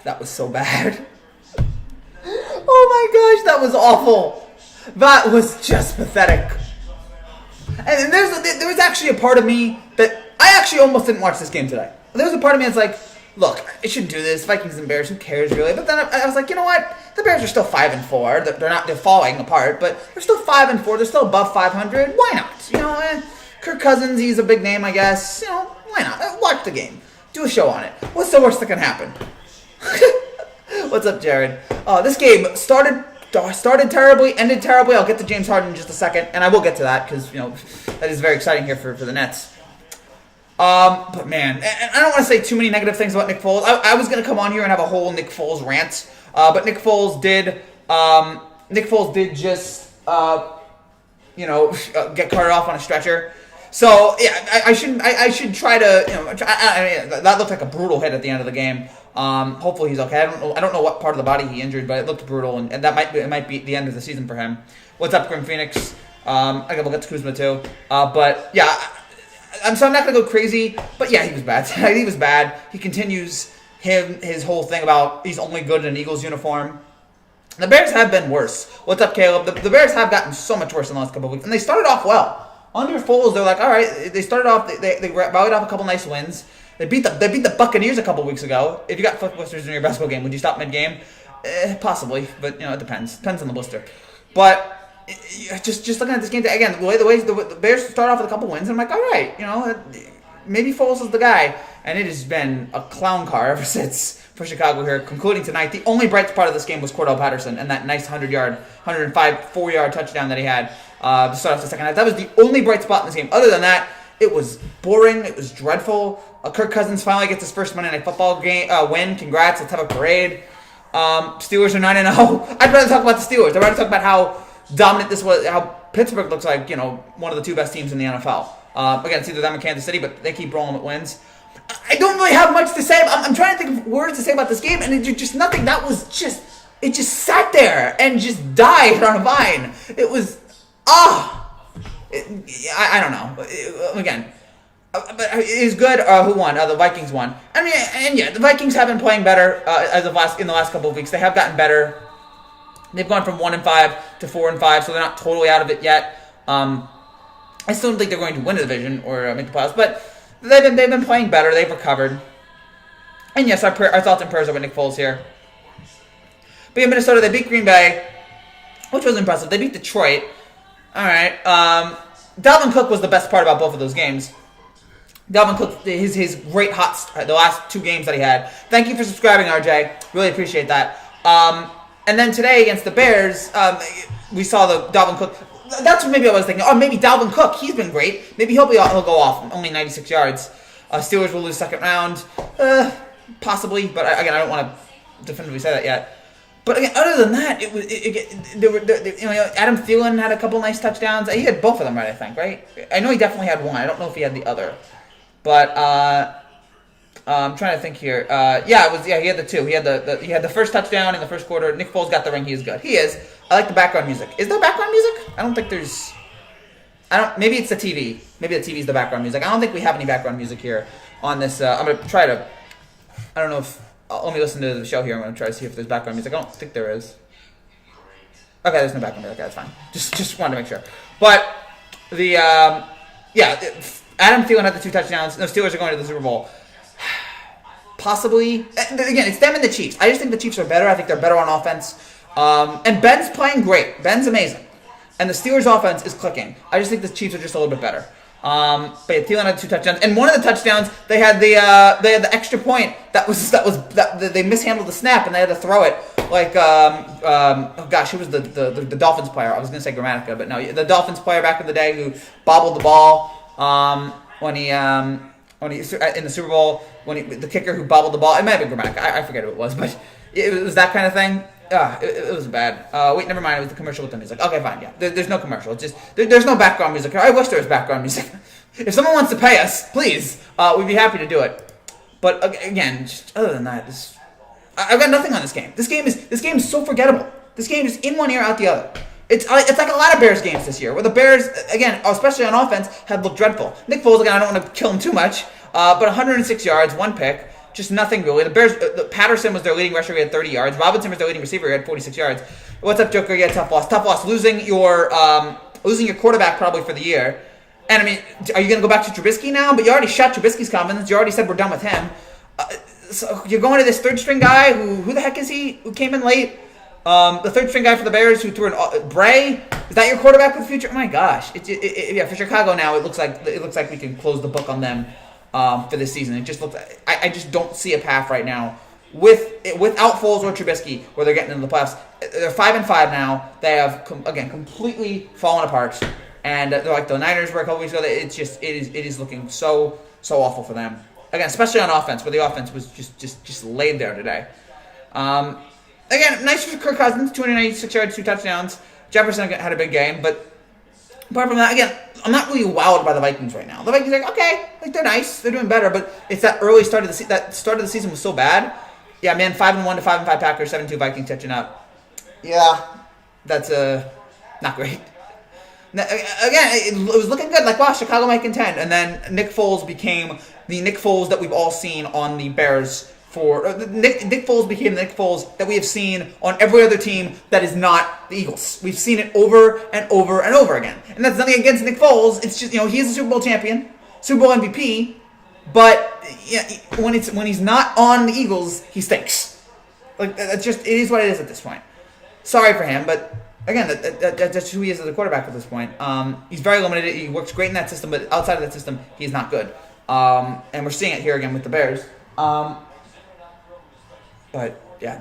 That was so bad. Oh my gosh, that was awful. That was just pathetic. And there was actually a part of me that I actually almost didn't watch this game today. There was a part of me that's like, look, I shouldn't do this. Vikings and Bears, who cares really? But then I was like, you know what? The Bears are still 5-4. They're falling apart, but they're still 5-4. They're still above 500. Why not? You know, Kirk Cousins, he's a big name, I guess. You know, why not? Watch the game. Do a show on it. What's the worst that can happen? What's up, Jared? This game started terribly, ended terribly. I'll get to James Harden in just a second, and I will get to that because, you know, that is very exciting here for the Nets. But man, and I don't want to say too many negative things about Nick Foles. I was going to come on here and have a whole Nick Foles rant, but Nick Foles did just, get carted off on a stretcher. So yeah, I should try to, you know, I mean, that looked like a brutal hit at the end of the game. Hopefully he's okay. I don't know what part of the body he injured, but it looked brutal, and that might be the end of the season for him. What's up, Grim Phoenix? I guess we'll get to Kuzma too. But yeah, I'm not gonna go crazy. But yeah, he was bad. He was bad. He continues his whole thing about he's only good in an Eagles uniform. The Bears have been worse. What's up, Caleb? The Bears have gotten so much worse in the last couple of weeks, and they started off well. Under Foles, they're like, all right. They started off. They rallied off a couple nice wins. They beat the Buccaneers a couple weeks ago. If you got foot blisters in your basketball game, would you stop mid-game? Possibly, but you know it depends. Depends on the blister. But just looking at this game again, the way the Bears start off with a couple wins, I'm like, all right, you know, maybe Foles is the guy. And it has been a clown car ever since for Chicago here, concluding tonight. The only bright part of this game was Cordell Patterson and that nice 4-yard touchdown that he had to start off the second half. That was the only bright spot in this game. Other than that, it was boring. It was dreadful. Kirk Cousins finally gets his first Monday Night Football game win. Congrats. Let's have a parade. Steelers are 9-0. I'd rather talk about the Steelers. I'd rather talk about how dominant this was, how Pittsburgh looks like, you know, one of the two best teams in the NFL. Again, it's either them or Kansas City, but they keep rolling with wins. I don't really have much to say. I'm trying to think of words to say about this game, and it just nothing. That was just, it just sat there and just died on a vine. It was, I don't know. Again, but it was good. Who won? The Vikings won. I mean, and yeah, the Vikings have been playing better in the last couple of weeks. They have gotten better. They've gone from 1-5 to 4-5, so they're not totally out of it yet. I still don't think they're going to win the division or make the playoffs, but they've been playing better. They've recovered. And yes, our thoughts and prayers are with Nick Foles here. But yeah, Minnesota, they beat Green Bay, which was impressive. They beat Detroit. All right. Dalvin Cook was the best part about both of those games. Dalvin Cook, his great the last two games that he had. Thank you for subscribing, RJ. Really appreciate that. And then today against the Bears, we saw the Dalvin Cook. That's what maybe I was thinking. Oh, maybe Dalvin Cook. He's been great. Maybe he'll go off. Only 96 yards. Steelers will lose second round. Possibly. But again, I don't want to definitively say that yet. But again, other than that, Adam Thielen had a couple nice touchdowns. He had both of them right, I think, right? I know he definitely had one. I don't know if he had the other. But I'm trying to think here. He had the two. He had the first touchdown in the first quarter. Nick Foles got the ring. He is good. He is. I like the background music. Is there background music? I don't think there's. Maybe it's the TV. Maybe the TV's the background music. I don't think we have any background music here on this. I'm gonna try to. I don't know if. Let me listen to the show here. I'm gonna try to see if there's background music. I don't think there is. Okay, there's no background music. Okay, that's fine. Just wanted to make sure. But the Adam Thielen had the two touchdowns. No, Steelers are going to the Super Bowl. Possibly. Again, it's them and the Chiefs. I just think the Chiefs are better. I think they're better on offense. And Ben's playing great. Ben's amazing. And the Steelers' offense is clicking. I just think the Chiefs are just a little bit better. But Thielen had two touchdowns. And one of the touchdowns, they had the extra point that they mishandled the snap and they had to throw it. Like, who was the Dolphins player? I was going to say Grammatica, but no, the Dolphins player back in the day who bobbled the ball when he in the Super Bowl, the kicker who bobbled the ball. It might have been Grammatica. I forget who it was, but it was that kind of thing. It was bad. Wait, never mind. It was the commercial with the music. Okay, fine. Yeah, there's no commercial. It's just there's no background music. I wish there was background music. If someone wants to pay us, please, we'd be happy to do it. But again, just other than that, I've got nothing on this game. This game is so forgettable. This game is in one ear, out the other. It's like a lot of Bears games this year, where the Bears, again, especially on offense, have looked dreadful. Nick Foles, again, I don't want to kill him too much, but 106 yards, one pick. Just nothing really. The Bears, Patterson was their leading rusher. He had 30 yards. Robinson was their leading receiver. He had 46 yards. What's up, Joker? Yeah, tough loss. Tough loss. Losing your quarterback probably for the year. And, I mean, are you going to go back to Trubisky now? But you already shot Trubisky's confidence. You already said we're done with him. So you're going to this third-string guy who the heck is he? Who came in late? The third-string guy for the Bears who threw an Bray. Is that your quarterback for the future? Oh my gosh! Yeah, for Chicago now, it looks like we can close the book on them for this season. It just looks. I just don't see a path right now without Foles or Trubisky where they're getting into the playoffs. They're 5-5 now. They have completely fallen apart, and they're like the Niners were a couple weeks ago. It is looking so awful for them. Again, especially on offense, where the offense was just laid there today. Again, nice for Kirk Cousins, 296 yards, 2 touchdowns. Jefferson had a big game, but apart from that, again, I'm not really wowed by the Vikings right now. The Vikings are like, okay, like they're nice, they're doing better, but it's that early start of the that start of the season was so bad. Yeah, man, 5-1 to 5-5 Packers, 7-2 Vikings catching up. Yeah, that's not great. Now, again, it was looking good. Like, wow, Chicago might contend, and then Nick Foles became the Nick Foles that we've all seen on the Bears. Nick Foles became the Nick Foles that we have seen on every other team that is not the Eagles. We've seen it over and over and over again. And that's nothing against Nick Foles. It's just, he is a Super Bowl champion, Super Bowl MVP, but yeah, when he's not on the Eagles, he stinks. Like, that's just, it is what it is at this point. Sorry for him, but again, that's who he is as a quarterback at this point. He's very limited. He works great in that system, but outside of that system, he's not good. And we're seeing it here again with the Bears. But, yeah,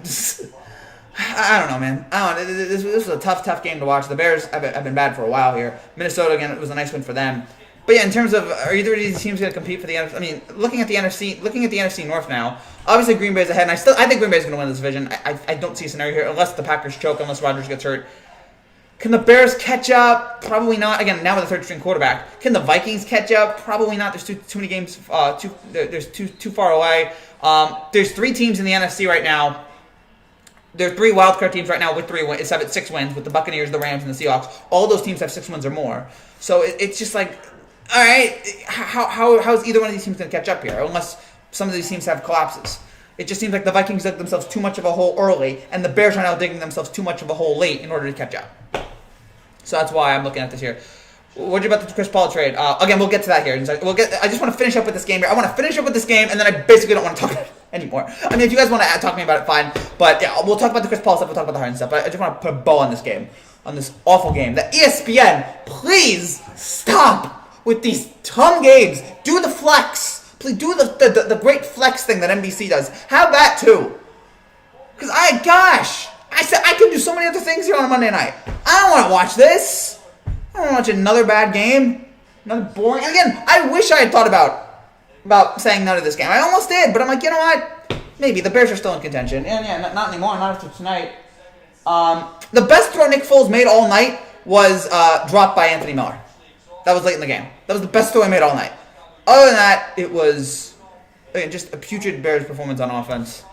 I don't know, man. I don't know. This was a tough game to watch. The Bears have been bad for a while here. Minnesota, again, it was a nice win for them. But, yeah, in terms of, are either of these teams going to compete for the NFC? I mean, looking at the NFC North now, obviously Green Bay's ahead, and I think Green Bay's going to win this division. I don't see a scenario here, unless the Packers choke, unless Rodgers gets hurt. Can the Bears catch up? Probably not. Again, now with a third-string quarterback. Can the Vikings catch up? Probably not. There's too many games. There's too far away. There's 3 teams in the NFC right now. There are 3 wildcard teams right now with 6 wins, with the Buccaneers, the Rams, and the Seahawks. All those teams have 6 wins or more. So it's just like, all right, how is either one of these teams going to catch up here? Unless some of these teams have collapses. It just seems like the Vikings dug themselves too much of a hole early, and the Bears are now digging themselves too much of a hole late in order to catch up. So that's why I'm looking at this here. What do you about the Chris Paul trade? Again, we'll get to that here. I just want to finish up with this game here. I want to finish up with this game, and then I basically don't want to talk about it anymore. I mean, if you guys want to talk to me about it, fine. But yeah, we'll talk about the Chris Paul stuff. We'll talk about the Harden stuff. But I just want to put a bow on this game, on this awful game. The ESPN, please stop with these dumb games. Do the flex. Please do the great flex thing that NBC does. Have that too. Because I said I could do so many other things here on a Monday night. I don't want to watch this. I don't want to watch another bad game. Another boring. And again, I wish I had thought about saying no to this game. I almost did, but I'm like, you know what? Maybe. The Bears are still in contention. And yeah, not anymore. Not after tonight. The best throw Nick Foles made all night was dropped by Anthony Miller. That was late in the game. That was the best throw he made all night. Other than that, it was just a putrid Bears performance on offense.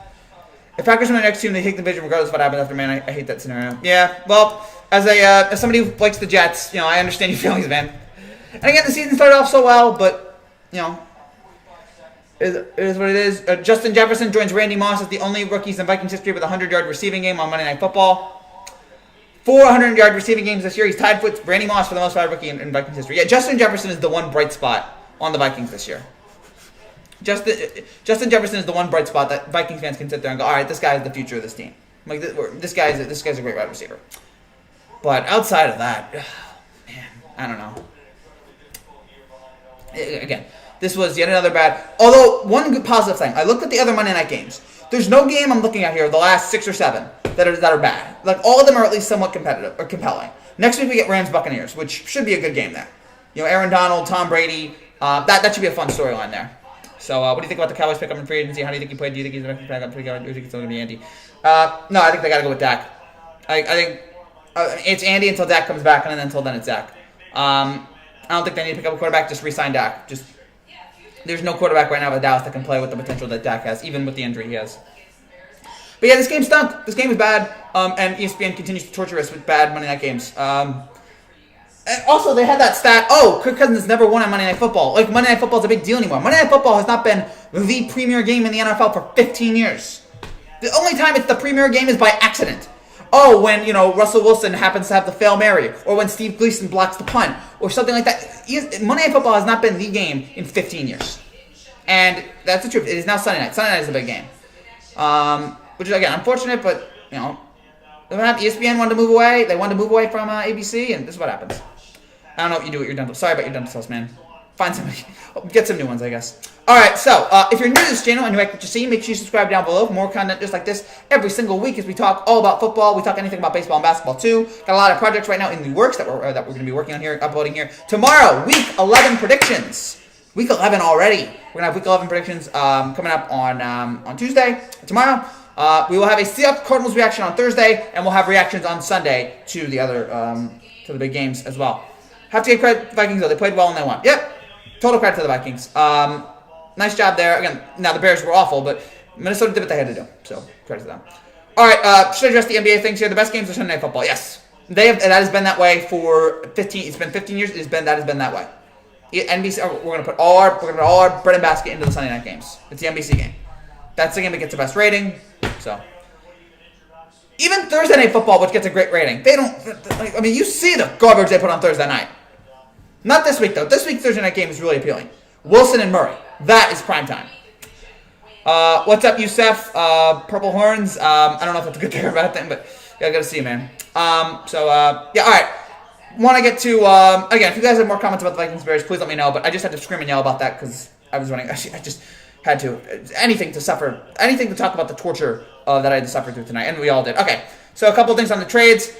If Packers win the next team, they take the division regardless of what happens after, man. I hate that scenario. Yeah, well, as somebody who likes the Jets, I understand your feelings, man. And again, the season started off so well, but, it is what it is. Justin Jefferson joins Randy Moss as the only rookies in Vikings history with a 100-yard receiving game on Monday Night Football. 400-yard receiving games this year. He's tied with Randy Moss for the most valuable rookie in Vikings history. Yeah, Justin Jefferson is the one bright spot on the Vikings this year. Justin Jefferson is the one bright spot that Vikings fans can sit there and go, all right, this guy is the future of this team. Like this guy's a great wide receiver. But outside of that, man, I don't know. Again, this was yet another bad. Although one good positive thing, I looked at the other Monday night games. There's no game I'm looking at here, the last 6 or 7, that are bad. Like all of them are at least somewhat competitive or compelling. Next week we get Rams Buccaneers, which should be a good game there. Aaron Donald, Tom Brady, that should be a fun storyline there. So, what do you think about the Cowboys pick up in free agency? How do you think he played? Do you think he's going to pick up pretty good? Or do you think it's still going to be Andy? No, I think they got to go with Dak. I think it's Andy until Dak comes back, and then until then it's Dak. I don't think they need to pick up a quarterback. Just re-sign Dak. There's no quarterback right now with Dallas that can play with the potential that Dak has, even with the injury he has. But yeah, this game stunk. This game was bad, and ESPN continues to torture us with bad Monday night games. And also, they had that stat, Kirk Cousins never won on Monday Night Football. Like, Monday Night Football is a big deal anymore. Monday Night Football has not been the premier game in the NFL for 15 years. The only time it's the premier game is by accident. Oh, when, Russell Wilson happens to have the Hail Mary, or when Steve Gleason blocks the punt, or something like that. Monday Night Football has not been the game in 15 years. And that's the truth. It is now Sunday night. Sunday night is a big game. Which is, again, unfortunate, but, ESPN wanted to move away. They wanted to move away from ABC, and this is what happens. I don't know what you do with your dental. Sorry about your dental cells, man. Find somebody. Get some new ones, I guess. All right, so if you're new to this channel and you like what you see, make sure you subscribe down below for more content just like this every single week as we talk all about football. We talk anything about baseball and basketball too. Got a lot of projects right now in the works that we're going to be working on here, uploading here. Tomorrow, Week 11 predictions. Week 11 already. We're going to have Week 11 predictions coming up on Tuesday. Tomorrow, we will have a Seahawks Cardinals reaction on Thursday, and we'll have reactions on Sunday to the other to the big games as well. Have to give credit to the Vikings though. They played well and they won. Yep. Total credit to the Vikings. Nice job there. Again, now the Bears were awful, but Minnesota did what they had to do. So, credit to them. All right, should I address the NBA things here? The best games are Sunday Night Football. Yes. That has been that way for 15. It's been 15 years. That has been that way. NBC. We're gonna put all our bread and basket into the Sunday night games. It's the NBC game. That's the game that gets the best rating. So, even Thursday Night Football, which gets a great rating, they don't. You see the garbage they put on Thursday night. Not this week though. This week's Thursday night game is really appealing. Wilson and Murray. That is prime time. What's up, Youssef? Purple Horns. I don't know if that's a good thing or a bad thing, but yeah, I gotta see you, man. All right. Want to get to, again, if you guys have more comments about the Vikings Bears, please let me know, but I just had to scream and yell about that because I was running. I just had to. Anything to talk about the torture that I had to suffer through tonight, and we all did. Okay, so a couple of things on the trades.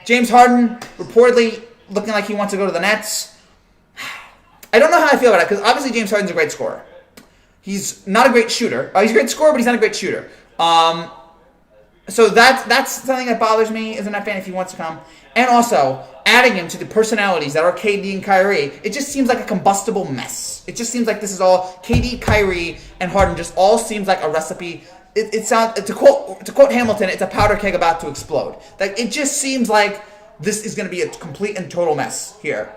James Harden reportedly looking like he wants to go to the Nets. I don't know how I feel about it, because obviously James Harden's a great scorer. He's not a great shooter. He's a great scorer, but he's not a great shooter. So that's something that bothers me as a Net fan if he wants to come. And also, adding him to the personalities that are KD and Kyrie, it just seems like a combustible mess. It just seems like this is all KD, Kyrie, and Harden just all seems like a recipe. It sounds, to quote Hamilton, it's a powder keg about to explode. Like, it just seems like this is going to be a complete and total mess here.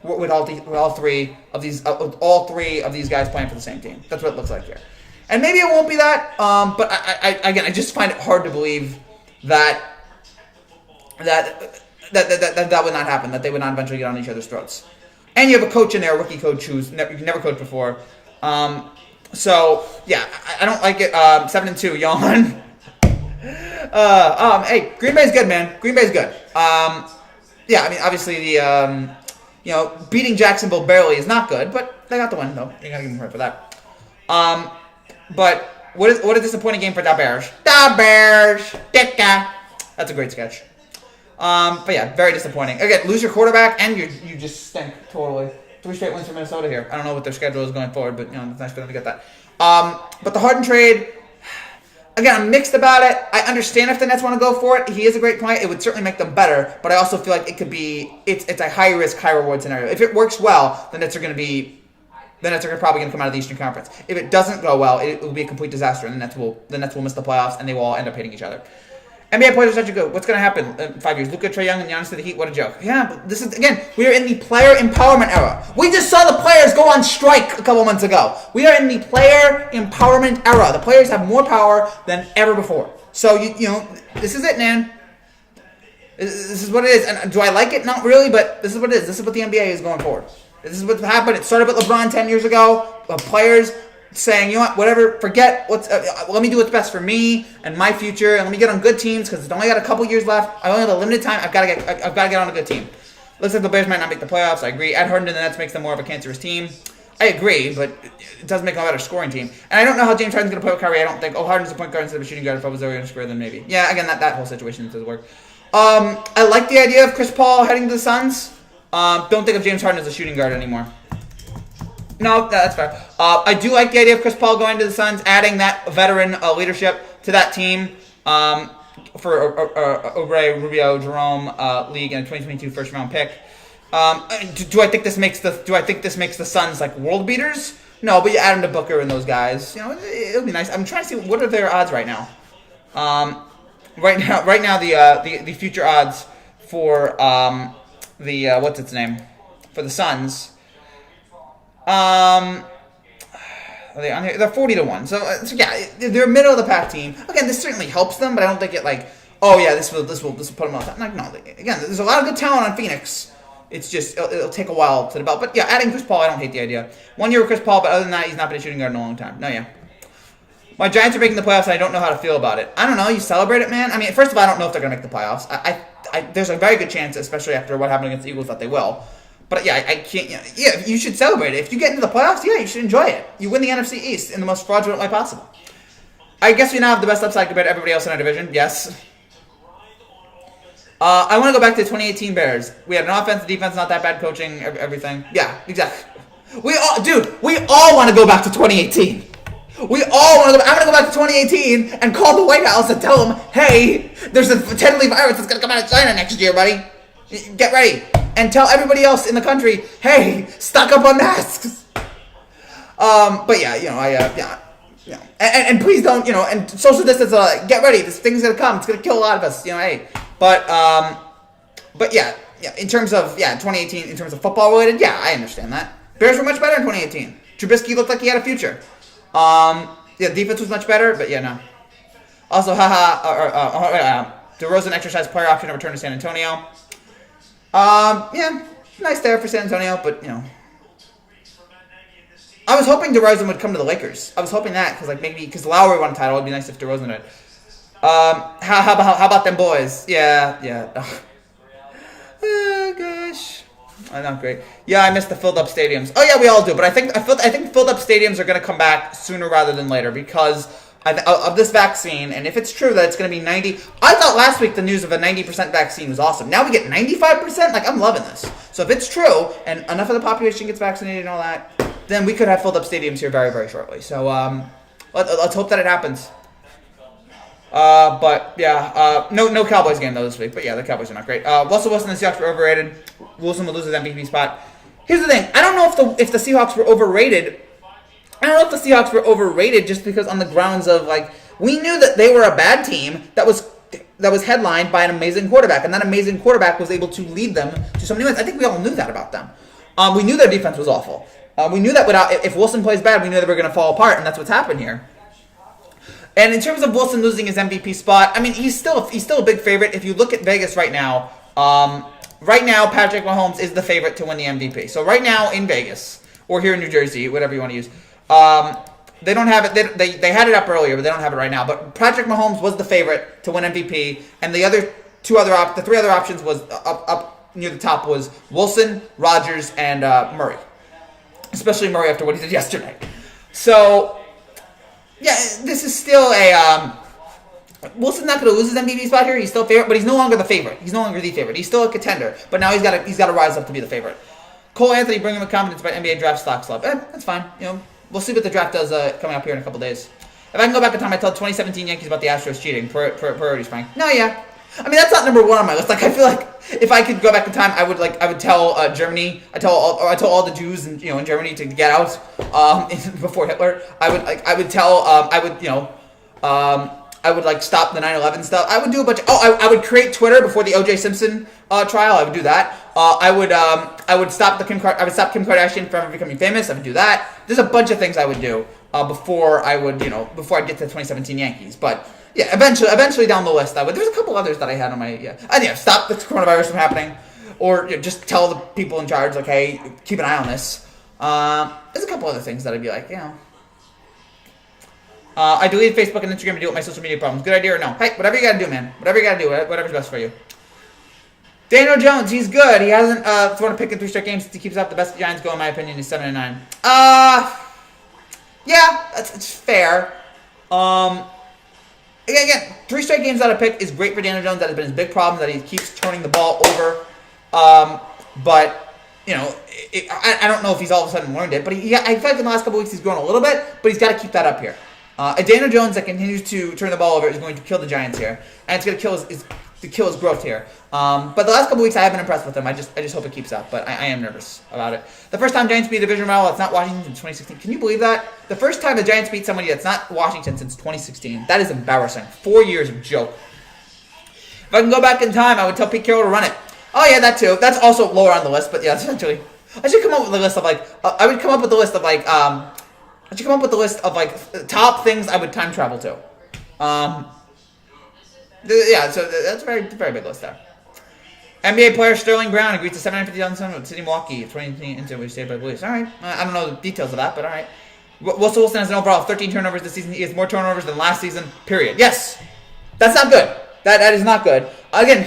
With all three of these guys playing for the same team. That's what it looks like here. And maybe it won't be that, but I just find it hard to believe that would not happen, that they would not eventually get on each other's throats. And you have a coach in there, a rookie coach who's never coached before. So, yeah, I don't like it. 7-2, yawn. Hey, Green Bay's good, man. Green Bay's good. Obviously the... beating Jacksonville barely is not good, but they got the win, though. You gotta give them credit for that. But what a disappointing game for the Bears. The Bears! Dicka! That's a great sketch. But yeah, very disappointing. Again, lose your quarterback, and you just stink totally. 3 straight wins for Minnesota here. I don't know what their schedule is going forward, but it's nice for them to get that. But the Harden trade... Again, I'm mixed about it. I understand if the Nets want to go for it. He is a great player. It would certainly make them better, but I also feel like it could be it's a high risk, high reward scenario. If it works well, the Nets are probably going to come out of the Eastern Conference. If it doesn't go well, it will be a complete disaster, and the Nets will miss the playoffs, and they will all end up hating each other. NBA players are such a good. What's going to happen in 5 years? Luka, Trae Young, and Giannis to the Heat. What a joke. Yeah, but this is, again, we are in the player empowerment era. We just saw the players go on strike a couple months ago. We are in the player empowerment era. The players have more power than ever before. So, this is it, man. This is what it is. And do I like it? Not really, but this is what it is. This is what the NBA is going forward. This is what happened. It started with LeBron 10 years ago. Players saying, you know what, whatever, forget let me do what's best for me and my future, and let me get on good teams because I only got a couple years left. I only have a limited time. I've got to get on a good team. Looks like the Bears might not make the playoffs. I agree. Add Harden to the Nets makes them more of a cancerous team. I agree, but it does make them a better scoring team. And I don't know how James Harden's going to play with Kyrie. I don't think. Harden's a point guard instead of a shooting guard. If I was there to square, then maybe. Yeah, again, that whole situation doesn't work. I like the idea of Chris Paul heading to the Suns. Don't think of James Harden as a shooting guard anymore. No, that's fair. I do like the idea of Chris Paul going to the Suns, adding that veteran leadership to that team for Oubre, Rubio, Jerome league and a 2022 first round pick. Do I think this makes the Suns like world beaters? No, but you add them to Booker and those guys. It'll be nice. I'm trying to see what are their odds right now. Right now the future odds for what's its name for the Suns. Are they on here? They're 40-1. So yeah, they're a middle of the pack team. Again, this certainly helps them, but I don't think it like, oh yeah, this will put them on top. Like, no, again, there's a lot of good talent on Phoenix. It's just it'll take a while to develop. But yeah, adding Chris Paul, I don't hate the idea. 1 year with Chris Paul, but other than that, he's not been a shooting guard in a long time. No, yeah. My Giants are making the playoffs, and I don't know how to feel about it. I don't know. You celebrate it, man. I mean, first of all, I don't know if they're gonna make the playoffs. There's a very good chance, especially after what happened against the Eagles, that they will. But yeah, I can't. Yeah, you should celebrate it. If you get into the playoffs, yeah, you should enjoy it. You win the NFC East in the most fraudulent way possible. I guess we now have the best upside compared to everybody else in our division. Yes. I want to go back to the 2018 Bears. We had an offense, defense, not that bad, coaching, everything. Yeah, exactly. We all want to go back to 2018. We all want to go. I'm going to go back to 2018 and call the White House and tell them, hey, there's a deadly virus that's going to come out of China next year, buddy. Get ready. And tell everybody else in the country, hey, stock up on masks. But yeah, and please don't, and social distance. Get ready. This thing's gonna come. It's gonna kill a lot of us. Hey. But yeah. In terms of 2018, in terms of football related, yeah, I understand that. Bears were much better in 2018. Trubisky looked like he had a future. Defense was much better, but yeah, no. Also, DeRozan exercised player option to return to San Antonio. Nice there for San Antonio, but I was hoping DeRozan would come to the Lakers. I was hoping that because Lowry won a title. It'd be nice if DeRozan did. How about them boys? Yeah. Oh gosh, not great. Yeah, I missed the filled up stadiums. Oh yeah, we all do. But I think filled up stadiums are going to come back sooner rather than later because of this vaccine, and if it's true that it's going to be 90, I thought last week the news of a 90% vaccine was awesome. Now we get 95%. I'm loving this. So if it's true and enough of the population gets vaccinated and all that, then we could have filled up stadiums here very, very shortly. So let's hope that it happens. But yeah, no Cowboys game though this week. But yeah, the Cowboys are not great. Russell Wilson and the Seahawks were overrated. Wilson will lose his MVP spot. Here's the thing: I don't know if the Seahawks were overrated. I don't know if the Seahawks were overrated just because on the grounds of we knew that they were a bad team that was headlined by an amazing quarterback, and that amazing quarterback was able to lead them to so many wins. I think we all knew that about them. We knew their defense was awful. We knew that if Wilson plays bad, we knew they were going to fall apart, and that's what's happened here. And in terms of Wilson losing his MVP spot, I mean, he's still a big favorite. If you look at Vegas right now, Patrick Mahomes is the favorite to win the MVP. So right now in Vegas, or here in New Jersey, whatever you want to use, they don't have it. They had it up earlier, but they don't have it right now. But Patrick Mahomes was the favorite to win MVP, and the three other options was up near the top was Wilson, Rodgers, and Murray. Especially Murray after what he did yesterday. So yeah, this is still Wilson's not going to lose his MVP spot here. He's still favorite, but he's no longer the favorite. He's no longer the favorite. He's still a contender, but now he's got to rise up to be the favorite. Cole Anthony bringing him confidence by NBA draft stock club. That's fine. We'll see what the draft does coming up here in a couple days. If I can go back in time, I tell 2017 Yankees about the Astros cheating. Priorities, Frank. No, yeah. I mean, that's not number one on my list. I feel like if I could go back in time, I would tell Germany. I tell all the Jews in Germany to get out before Hitler. I would stop the 9/11 stuff. I would do a bunch. I would create Twitter before the O.J. Simpson trial. I would do that. I would stop Kim Kardashian from becoming famous. I would do that. There's a bunch of things I would do before I get to the 2017 Yankees. But yeah, eventually down the list, I would. There's a couple others that I had on my stop the coronavirus from happening, or just tell the people in charge hey, keep an eye on this. There's a couple other things that I'd be I deleted Facebook and Instagram to deal with my social media problems. Good idea or no? Hey, whatever you gotta do, man. Whatever you gotta do. Whatever's best for you. Daniel Jones, he's good. He hasn't thrown a pick in 3 straight games since he keeps up. The best Giants go, in my opinion, is 7-9. Yeah, it's fair. Again, 3 straight games out of pick is great for Daniel Jones. That has been his big problem, that he keeps turning the ball over. But I don't know if he's all of a sudden learned it. But I feel like in the last couple weeks he's grown a little bit. But he's got to keep that up here. A Daniel Jones that continues to turn the ball over is going to kill the Giants here, and it's going to kill his growth here. But the last couple weeks I haven't been impressed with him. I just hope it keeps up. But I am nervous about it. The first time Giants beat a division rival, it's not Washington since 2016. Can you believe that? The first time the Giants beat somebody that's not Washington since 2016. That is embarrassing. 4 years of joke. If I can go back in time, I would tell Pete Carroll to run it. Oh yeah, that too. That's also lower on the list. But yeah, essentially, I should come up with a list of I would come up with a list of don't you come up with a list of like top things I would time travel to? Yeah, so that's a very, very big list there. NBA player Sterling Brown agreed to $750,000 with City Milwaukee, 2018 into which stayed by the Blues. All right, I don't know the details of that, but all right. Russell Wilson has an overall 13 turnovers this season. He has more turnovers than last season. Period. Yes, that's not good. That is not good. Again,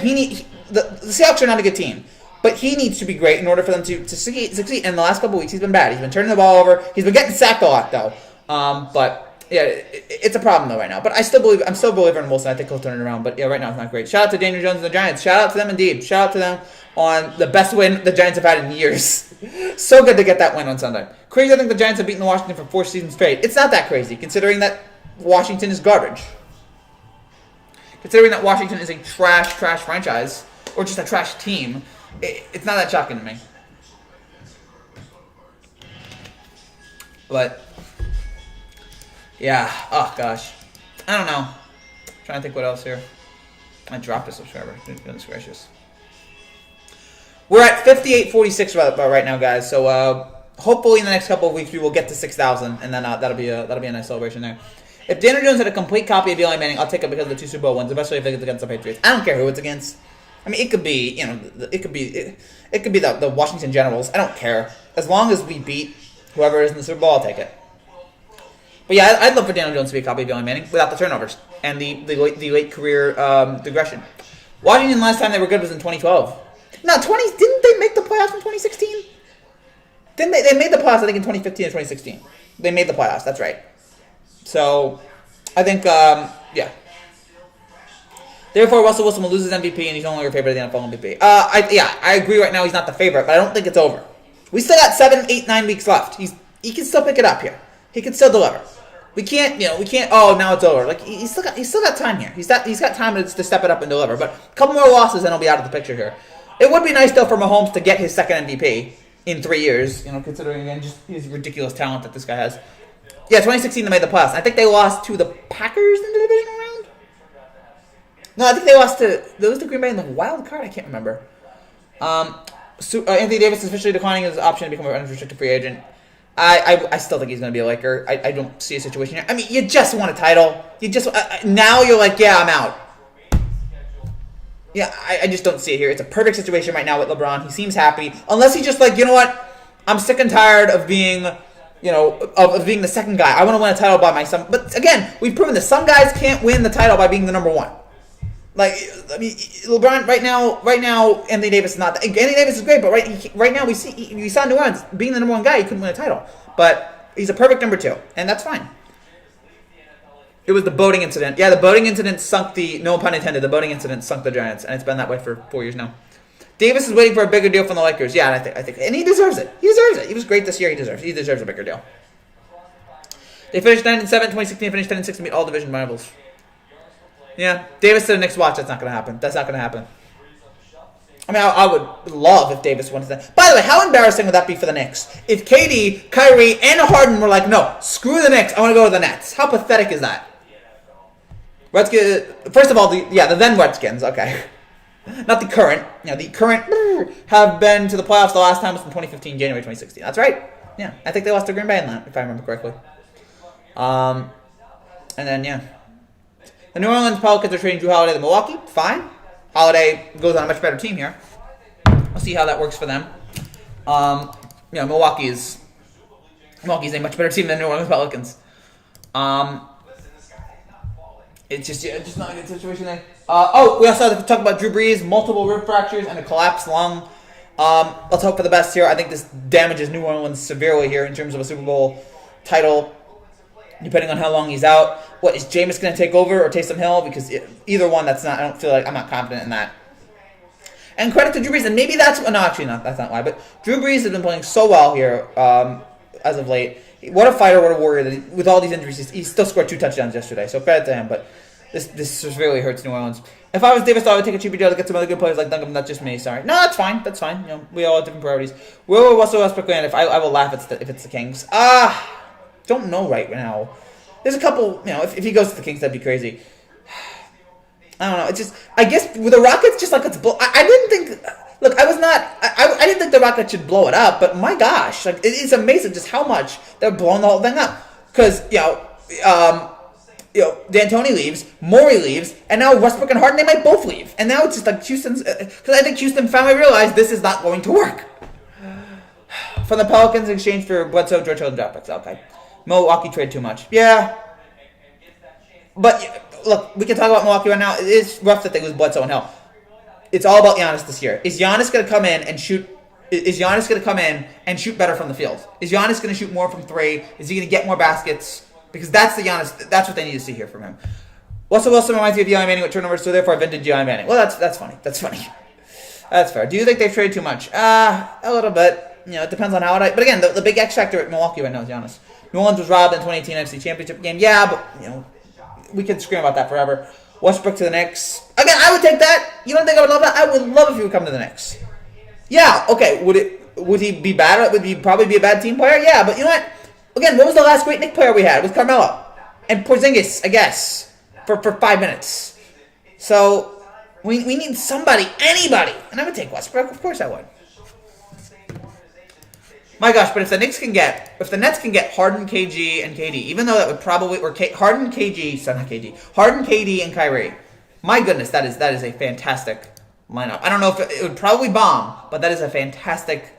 the Seahawks are not a good team, but he needs to be great in order for them to succeed. In the last couple of weeks, he's been bad. He's been turning the ball over. He's been getting sacked a lot, though. But yeah, it's a problem though right now. But I'm still a believer in Wilson. I think he'll turn it around. But yeah, right now it's not great. Shout out to Daniel Jones and the Giants. Shout out to them indeed. Shout out to them on the best win the Giants have had in years. So good to get that win on Sunday. Crazy, I think the Giants have beaten Washington for 4 seasons straight. It's not that crazy considering that Washington is garbage. Considering that Washington is a trash franchise or just a trash team, it's not that shocking to me. But yeah, oh gosh. I don't know. I'm trying to think what else here. I dropped a subscriber. Goodness gracious. We're at 5846 right now, guys. So hopefully in the next couple of weeks we will get to 6,000, and then that'll be a nice celebration there. If Daniel Jones had a complete copy of Eli Manning, I'll take it because of the 2 Super Bowl wins, especially if it's against the Patriots. I don't care who it's against. I mean, it could be the Washington Generals. I don't care. As long as we beat whoever is in the Super Bowl, I'll take it. But yeah, I'd love for Daniel Jones to be a copy of Eli Manning without the turnovers and the late career digression. Washington last time they were good was in 2012. No, didn't they make the playoffs in 2016? Didn't they? They made the playoffs, I think, in 2015 and 2016. They made the playoffs. That's right. So, I think, yeah. Therefore, Russell Wilson will lose his MVP, and he's no longer favored at the NFL MVP. I agree right now he's not the favorite, but I don't think it's over. We still got 7, 8, 9 weeks left. He can still pick it up here. He can still deliver. We can't, oh, now it's over. Like, he's still got time here. He's got time to step it up and deliver. But a couple more losses, and he'll be out of the picture here. It would be nice, though, for Mahomes to get his second MVP in 3 years, considering, again, just his ridiculous talent that this guy has. Yeah, 2016 they made the playoffs. I think they lost to the Packers in the divisional round? No, I think they lost to Green Bay in the wild card. I can't remember. Anthony Davis is officially declining his option to become an unrestricted free agent. I still think he's going to be a Laker. I don't see a situation here. I mean, you just won a title. Now you're like, yeah, I'm out. Yeah, I just don't see it here. It's a perfect situation right now with LeBron. He seems happy. Unless he's just like, you know what? I'm sick and tired of being, of being the second guy. I want to win a title by myself. But again, we've proven that some guys can't win the title by being the number one. Like, I mean, LeBron right now, Anthony Davis is not. Anthony Davis is great, but right now we saw New Orleans being the number one guy, he couldn't win a title. But he's a perfect number 2, and that's fine. It was the boating incident. Yeah, the boating incident sunk no pun intended, the boating incident sunk the Giants, and it's been that way for 4 years now. Davis is waiting for a bigger deal from the Lakers. Yeah, and I think, and he deserves it. He deserves it. He was great this year. He deserves a bigger deal. They finished 9-7, 2016, finished 10-6 to meet all division rivals. Yeah, Davis to the Knicks watch. That's not going to happen. That's not going to happen. I mean, I would love if Davis went to that. By the way, how embarrassing would that be for the Knicks? If KD, Kyrie, and Harden were like, no, screw the Knicks. I want to go to the Nets. How pathetic is that? Redskins. First of all, the then Redskins. Okay, not the current. The current have been to the playoffs. The last time was in 2015, January 2016. That's right. Yeah, I think they lost to Green Bay in that, if I remember correctly. And then yeah. The New Orleans Pelicans are trading Drew Holiday to Milwaukee. Fine. Holiday goes on a much better team here. We'll see how that works for them. Milwaukee is a much better team than the New Orleans Pelicans. It's just not a good situation there. We also have to talk about Drew Brees, multiple rib fractures and a collapsed lung. Let's hope for the best here. I think this damages New Orleans severely here in terms of a Super Bowl title, depending on how long he's out. What, is Jameis going to take over or Taysom Hill? Because either one, I'm not confident in that. And credit to Drew Brees, and maybe that's not why, but Drew Brees has been playing so well here as of late. What a fighter, what a warrior. That with all these injuries, he still scored 2 touchdowns yesterday, so credit to him, but this really hurts New Orleans. If I was Davis, I would take a cheaper deal to get some other good players like Duncan, not just me, sorry. No, that's fine. We all have different priorities. Will Russell Westbrook land? I will laugh if it's the Kings. Don't know right now. There's a couple, if he goes to the Kings, that'd be crazy. I don't know. It's just, I guess with the Rockets, just like it's. I didn't think. Look, I didn't think the Rockets should blow it up, but my gosh, like it is amazing just how much they're blowing the whole thing up. Because, D'Antoni leaves, Morey leaves, and now Westbrook and Harden, they might both leave. And now it's just like Houston's... Because I think Houston finally realized this is not going to work. From the Pelicans in exchange for Bledsoe, George Hill, and draft picks. Okay. Milwaukee trade too much. Yeah. But, look, we can talk about Milwaukee right now. It is rough that they lose Bledsoe and Hill. It's all about Giannis this year. Is Giannis going to come in and shoot... Is Giannis going to come in and shoot better from the field? Is Giannis going to shoot more from three? Is he going to get more baskets? Because that's the Giannis. That's what they need to see here from him. Russell Wilson reminds me of Eli Manning with turnovers, so therefore vintage Eli Manning. Well, that's funny. That's funny. That's fair. Do you think they've traded too much? A little bit. It depends on how it... But again, the big X factor at Milwaukee right now is Giannis. New Orleans was robbed in 2018 NFC Championship game. Yeah, but, we could scream about that forever. Westbrook to the Knicks. Again, I would take that. You don't think I would love that? I would love if he would come to the Knicks. Yeah, okay. Would he be bad? Would he probably be a bad team player? Yeah, but you know what? Again, what was the last great Knicks player we had? It was Carmelo. And Porzingis, I guess, for 5 minutes. So, we need somebody, anybody. And I would take Westbrook. Of course I would. My gosh, but if the Nets can get Harden, KG, and KD, even though that would probably, Harden, KD, and Kyrie. My goodness, that is a fantastic lineup. I don't know if it would probably bomb, but that is a fantastic,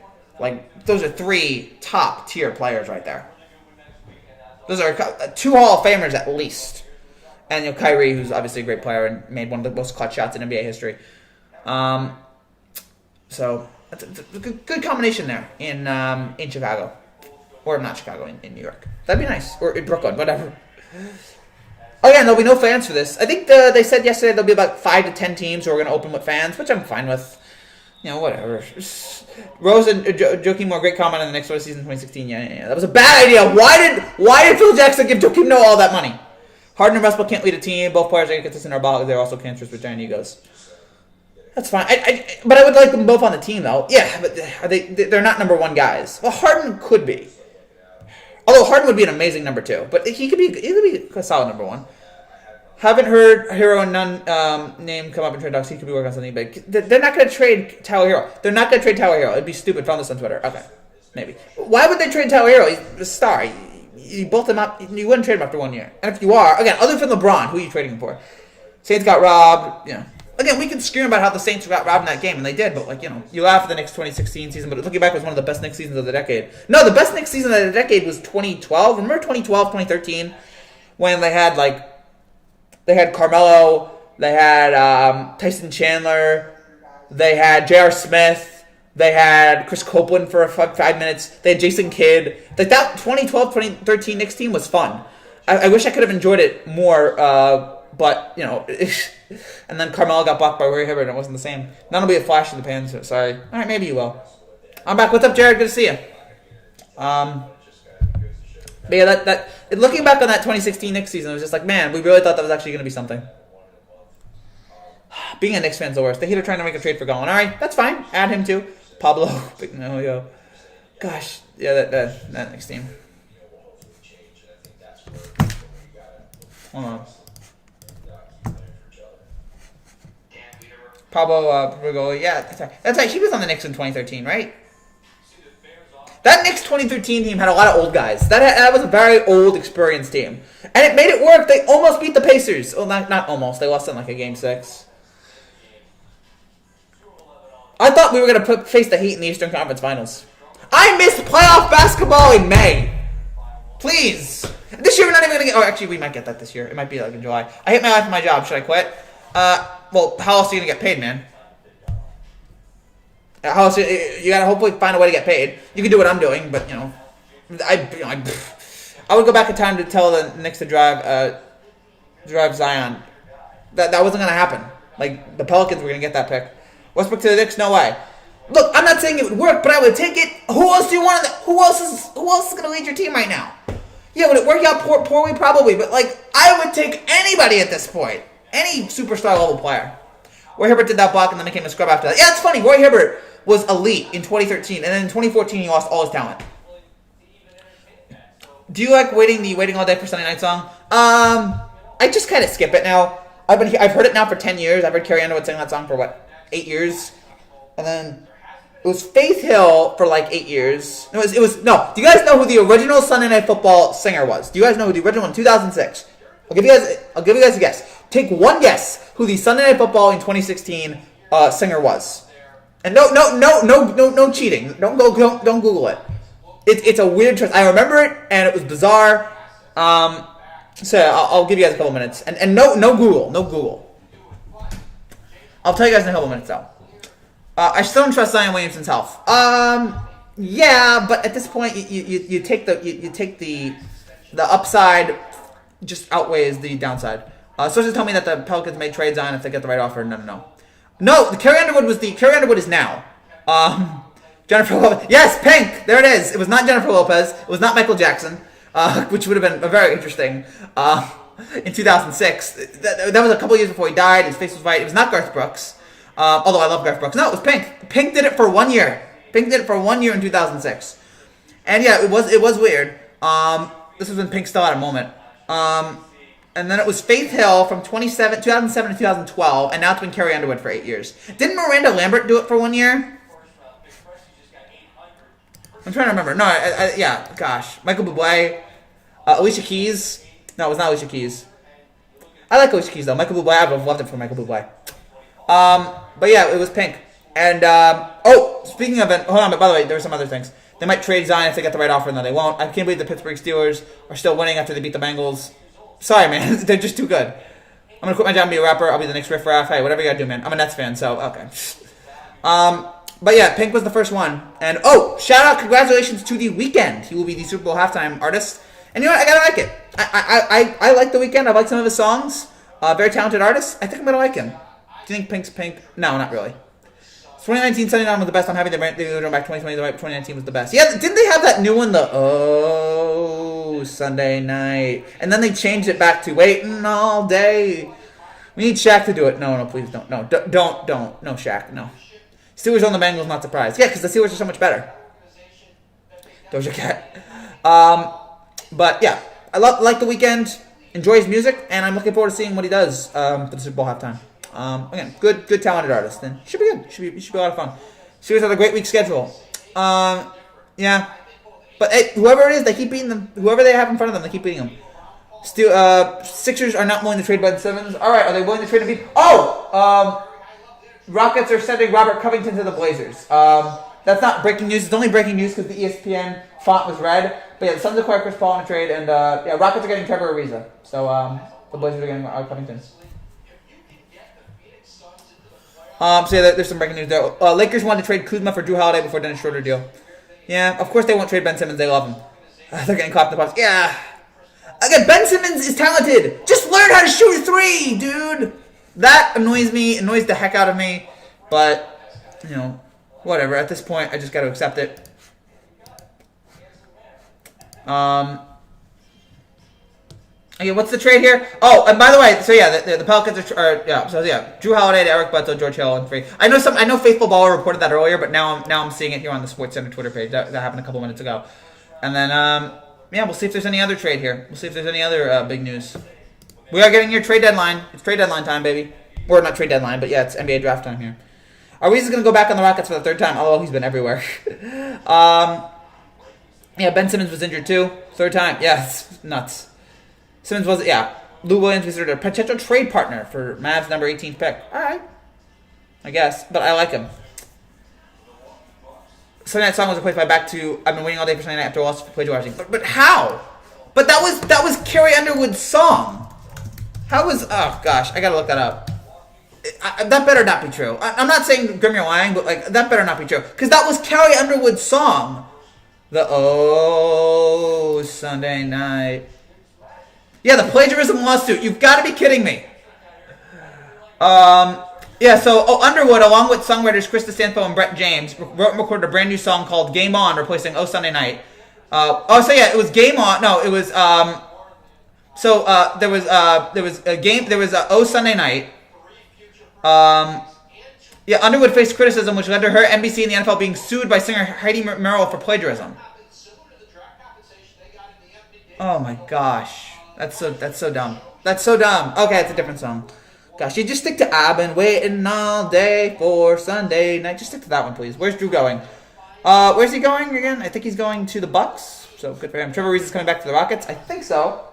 those are 3 top tier players right there. Those are 2 Hall of Famers at least. And Kyrie, who's obviously a great player and made one of the most clutch shots in NBA history. So that's a good combination there in Chicago. Or not Chicago, in New York. That'd be nice. Or in Brooklyn, whatever. Again, there'll be no fans for this. I think they said yesterday there'll be about 5 to 10 teams who are going to open with fans, which I'm fine with. Whatever. Rose and Joakim were great comment on the next season 2016. Yeah. That was a bad idea. Why did Phil Jackson give Joakim Noah all that money? Harden and Westbrook can't lead a team. Both players are inconsistent or ball. They're also cancerous with giant egos. That's fine. But I would like them both on the team, though. Yeah, but they're not number 1 guys. Well, Harden could be. Although Harden would be an amazing number 2, but he could be a solid number 1. Haven't heard Hero and Nunn name come up in trade talks. He could be working on something big. They're not going to trade Tyler Hero. They're not going to trade Tyler Hero. It'd be stupid. Found this on Twitter. Okay, maybe. Why would they trade Tyler Hero? He's a star. You built him up. You wouldn't trade him after 1 year. And if you are, again, other than LeBron, who are you trading him for? Saints got robbed. Again, we can scream about how the Saints got robbed in that game, and they did. But you laugh at the Knicks 2016 season, but looking back, it was one of the best Knicks seasons of the decade. No, the best Knicks season of the decade was 2012. Remember 2012, 2013, when they had Carmelo, they had Tyson Chandler, they had J.R. Smith, they had Chris Copeland for 5 minutes, they had Jason Kidd. That 2012, 2013 Knicks team was fun. I wish I could have enjoyed it more, but, and then Carmelo got blocked by Roy Hibbert, and it wasn't the same. None will be a flash in the pan, so sorry. All right, maybe you will. I'm back. What's up, Jared? Good to see you. But yeah, looking back on that 2016 Knicks season, it was just like, man, we really thought that was actually going to be something. Being a Knicks fan's the worst. The Heat are trying to make a trade for Gollin. All right, that's fine. Add him too. Pablo. Gosh, yeah, that Knicks team. Hold on. Pablo, yeah, that's right. He was on the Knicks in 2013, right? That Knicks 2013 team had a lot of old guys. That was a very old, experienced team. And it made it work. They almost beat the Pacers. Well, not almost. They lost in a Game 6. I thought we were going to face the Heat in the Eastern Conference Finals. I missed playoff basketball in May. Please. This year we're not even going to get... Oh, actually, we might get that this year. It might be in July. I hate my life and my job. Should I quit? Well, how else are you going to get paid, man? How else? You got to hopefully find a way to get paid. You can do what I'm doing, but, I would go back in time to tell the Knicks to drive Zion. That wasn't going to happen. The Pelicans were going to get that pick. Westbrook to the Knicks, no way. Look, I'm not saying it would work, but I would take it. Who else do you want? Who else is going to lead your team right now? Yeah, would it work out poorly? Probably, but I would take anybody at this point. Any superstar level player. Roy Hibbert did that block and then became a scrub after that. Yeah, it's funny. Roy Hibbert was elite in 2013, and then in 2014 he lost all his talent. Do you like waiting all day for Sunday Night song? I just kind of skip it now. I've heard it now for 10 years. I've heard Carrie Underwood sing that song for 8 years, and then It was Faith Hill for like 8 years. No. Do you guys know who the original Sunday Night Football singer was? Do you guys know who the original in 2006? I'll give you guys a guess. Take one guess who the Sunday Night Football in 2016 singer was. And no cheating. Don't Google it. It's a weird choice. I remember it, and it was bizarre. So I'll give you guys a couple minutes. And no Google. I'll tell you guys in a couple minutes though. I still don't trust Zion Williamson's health. Yeah, but at this point, you take the upside just outweighs the downside. Sources tell me that the Pelicans may trade Zion if they get the right offer. No. The Carrie Underwood is now. Jennifer Lopez. Yes, Pink. There it is. It was not Jennifer Lopez. It was not Michael Jackson, which would have been very interesting. In 2006, that was a couple years before he died. His face was white. It was not Garth Brooks. Although I love Garth Brooks. No, it was Pink. Pink did it for 1 year. Pink did it for 1 year in 2006. And yeah, it was weird. This was when Pink still had a moment. And then it was Faith Hill from 2007 to 2012, and now it's been Carrie Underwood for 8 years. Didn't Miranda Lambert do it for 1 year? I'm trying to remember. No, yeah, gosh. Michael Bublé. Alicia Keys. No, it was not Alicia Keys. I like Alicia Keys, though. Michael Bublé, I would have loved it for Michael Bublé. But yeah, it was Pink. And, speaking of it, hold on, but by the way, there were some other things. They might trade Zion if they get the right offer, and then they won't. I can't believe the Pittsburgh Steelers are still winning after they beat the Bengals. Sorry, man. They're just too good. I'm going to quit my job and be a rapper. I'll be the next Riff Raff. Hey, whatever you got to do, man. I'm a Nets fan, so, okay. But yeah, Pink was the first one. And, shout out, congratulations to The Weeknd. He will be the Super Bowl halftime artist. And you know what? I gotta like it. I like The Weeknd. I like some of his songs. Very talented artist. I think I'm gonna like him. Do you think Pink's Pink? No, not really. 2019 Sunday Night was the best. I'm happy they went back 2020. 2019 was the best. Yeah, didn't they have that new one? Sunday Night. And then they changed it back to Waiting All Day. We need Shaq to do it. No, please don't. No, don't. No, Shaq. No. Steelers on the Bengals, not surprised. Yeah, because the Steelers are so much better. Doja Cat. But yeah, I like The Weeknd. Enjoy his music, and I'm looking forward to seeing what he does for the Super Bowl halftime. Again, good talented artist, and should be good. Should be a lot of fun. Steelers have a great week schedule. Yeah, but hey, whoever it is, they keep beating them. Whoever they have in front of them, they keep beating them. Sixers are not willing to trade Ben Simmons. All right, are they willing to trade him? Rockets are sending Robert Covington to the Blazers. That's not breaking news. It's only breaking news because the ESPN font was red. But yeah, the Suns acquire Chris Paul in a trade, and Rockets are getting Trevor Ariza. So the Blazers are getting Covington. There's some breaking news there. Lakers wanted to trade Kuzma for Drew Holiday before Dennis Schroeder deal. Yeah, of course they won't trade Ben Simmons. They love him. They're getting clapped in the box. Yeah. Again, Ben Simmons is talented. Just learn how to shoot a three, dude. That annoys me. Annoys the heck out of me. But, whatever. At this point, I just got to accept it. Okay, what's the trade here? Oh, and by the way, so yeah, the Pelicans are Drew Holiday to Eric Bledsoe, George Hill, and free. I know Faithful Baller reported that earlier, but now I'm seeing it here on the SportsCenter Twitter page. That happened a couple minutes ago, and then we'll see if there's any other trade here. We'll see if there's any other big news. We are getting your trade deadline. It's trade deadline time, baby. Or not trade deadline, but yeah, it's NBA draft time here. Ariza's gonna go back on the Rockets for the third time, although he's been everywhere. Ben Simmons was injured too. Third time. Yeah, it's nuts. Simmons was, Lou Williams considered a potential trade partner for Mavs number 18th pick. All right. I guess. But I like him. Sunday Night Song was replaced by Back to I've Been Waiting All Day for Sunday Night after a loss to plagiarizing. But how? But that was Carrie Underwood's song. How was, oh gosh, I gotta look that up. That better not be true. I'm not saying Grim, you're lying, but that better not be true. Because that was Carrie Underwood's song. The Sunday Night. Yeah, the plagiarism lawsuit. You've got to be kidding me. Underwood, along with songwriters Chris DeSanto and Brett James, wrote and recorded a brand new song called Game On, replacing Oh Sunday Night. It was Game On. No, it was, there was Oh Sunday Night. Underwood faced criticism, which led to her, NBC, and the NFL being sued by singer Heidi Merrill for plagiarism. Oh my gosh. That's so dumb. That's so dumb. Okay, it's a different song. Gosh, you just stick to I've been waiting all day for Sunday night. Just stick to that one, please. Where's Drew going? Where's he going again? I think he's going to the Bucks. So good for him. Trevor Ariza is coming back to the Rockets. I think so.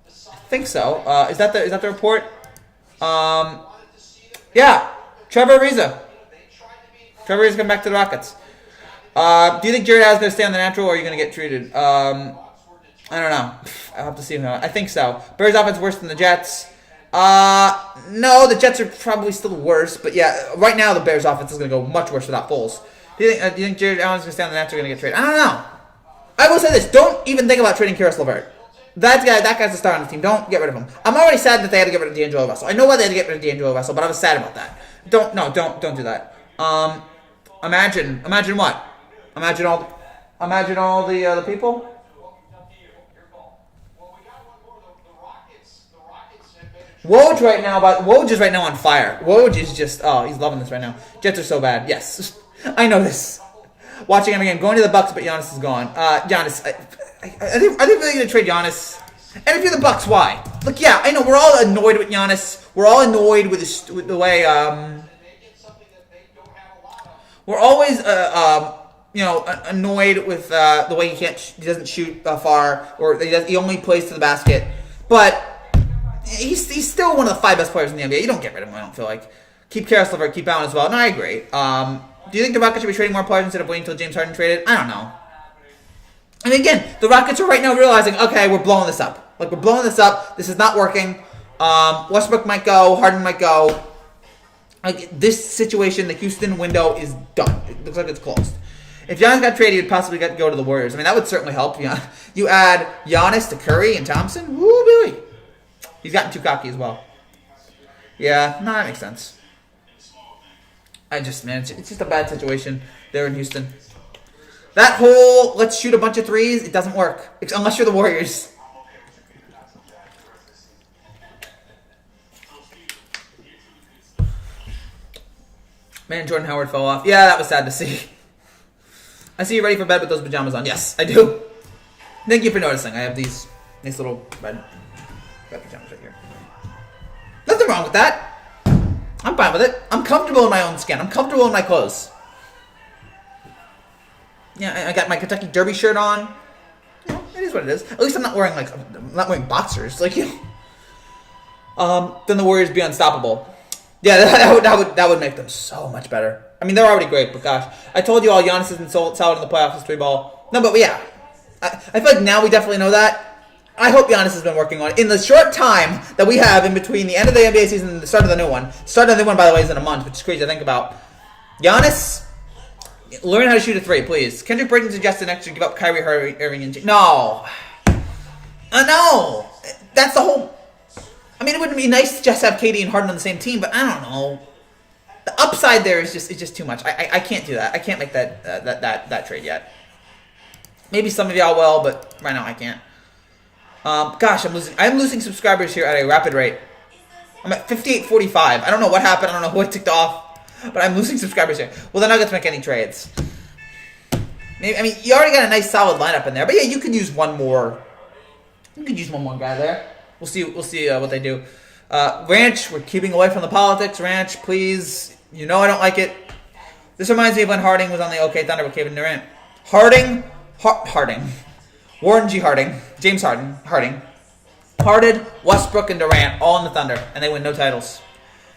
Is that the report? Yeah. Trevor Ariza. Trevor Ariza coming back to the Rockets. Do you think Jared Allen's going to stay on the natural, or are you going to get treated? I don't know. I'll have to see. I think so. Bears offense worse than the Jets. No, the Jets are probably still worse, but yeah, right now the Bears offense is going to go much worse without Foles. Do you think Jared Allen's going to stay on the Nets or going to get traded? I don't know. I will say this: don't even think about trading Karis LeVert. That guy's a star on the team. Don't get rid of him. I'm already sad that they had to get rid of D'Angelo Russell. I know why they had to get rid of D'Angelo Russell, but I was sad about that. Don't do that. Imagine what? Imagine all the people. Woj is right now on fire. Woj is just, he's loving this right now. Jets are so bad. Yes, I know this. Watching him again, going to the Bucks, but Giannis is gone. Giannis, are they really going to trade Giannis? And if you're the Bucks, why? Look, yeah, I know we're all annoyed with Giannis. We're all annoyed with the way. We're always annoyed with the way he doesn't shoot far, or he only plays to the basket. But he's still one of the 5 best players in the NBA. You don't get rid of him, I don't feel like. Keep Karis LeVert, keep Allen as well. No, I agree. Do you think the Rockets should be trading more players instead of waiting until James Harden traded? I don't know. I mean, again, the Rockets are right now realizing, okay, we're blowing this up. Like, we're blowing this up. This is not working. Westbrook might go. Harden might go. Like, this situation, the Houston window is done. It looks like it's closed. If Giannis got traded, he'd possibly get to go to the Warriors. I mean, that would certainly help. You add Giannis to Curry and Thompson. Woo, baby. He's gotten too cocky as well. Yeah, no, that makes sense. It's just a bad situation there in Houston. That whole let's shoot a bunch of threes, it doesn't work. Unless you're the Warriors. Man, Jordan Howard fell off. Yeah, that was sad to see. I see you ready for bed with those pajamas on. Yes, I do. Thank you for noticing. I have these nice little red pajamas right here. Nothing wrong with that. I'm fine with it. I'm comfortable in my own skin. I'm comfortable in my clothes. Yeah, I got my Kentucky Derby shirt on. You know, it is what it is. At least I'm not wearing boxers like you. Then the Warriors be unstoppable. Yeah, that would make them so much better. I mean, they're already great, but gosh, I told you all Giannis has been so solid in the playoffs with 3-ball. No, but yeah, I feel like now we definitely know that. I hope Giannis has been working on it. In the short time that we have in between the end of the NBA season and the start of the new one. Start of the new one, by the way, is in a month, which is crazy to think about. Giannis, learn how to shoot a 3, please. Kendrick Brayton suggested next year give up Kyrie Irving and no. No. That's the whole... I mean, it would be nice to just have KD and Harden on the same team, but I don't know. The upside there is just too much. I can't do that. I can't make that trade yet. Maybe some of y'all will, but right now I can't. Gosh, I'm losing subscribers here at a rapid rate. I'm at 58.45. I don't know what happened. I don't know what ticked off, but I'm losing subscribers here. Well, then I don't get to make any trades. Maybe, I mean, you already got a nice solid lineup in there, but yeah, you could use one more. You could use one more guy there. We'll see what they do. Ranch, we're keeping away from the politics. Ranch, please. You know I don't like it. This reminds me of when Harding was on the OK Thunder with Kevin Durant. Harding. Warren G. Harding. James Harding. Harden, Westbrook, and Durant all in the Thunder, and they win no titles.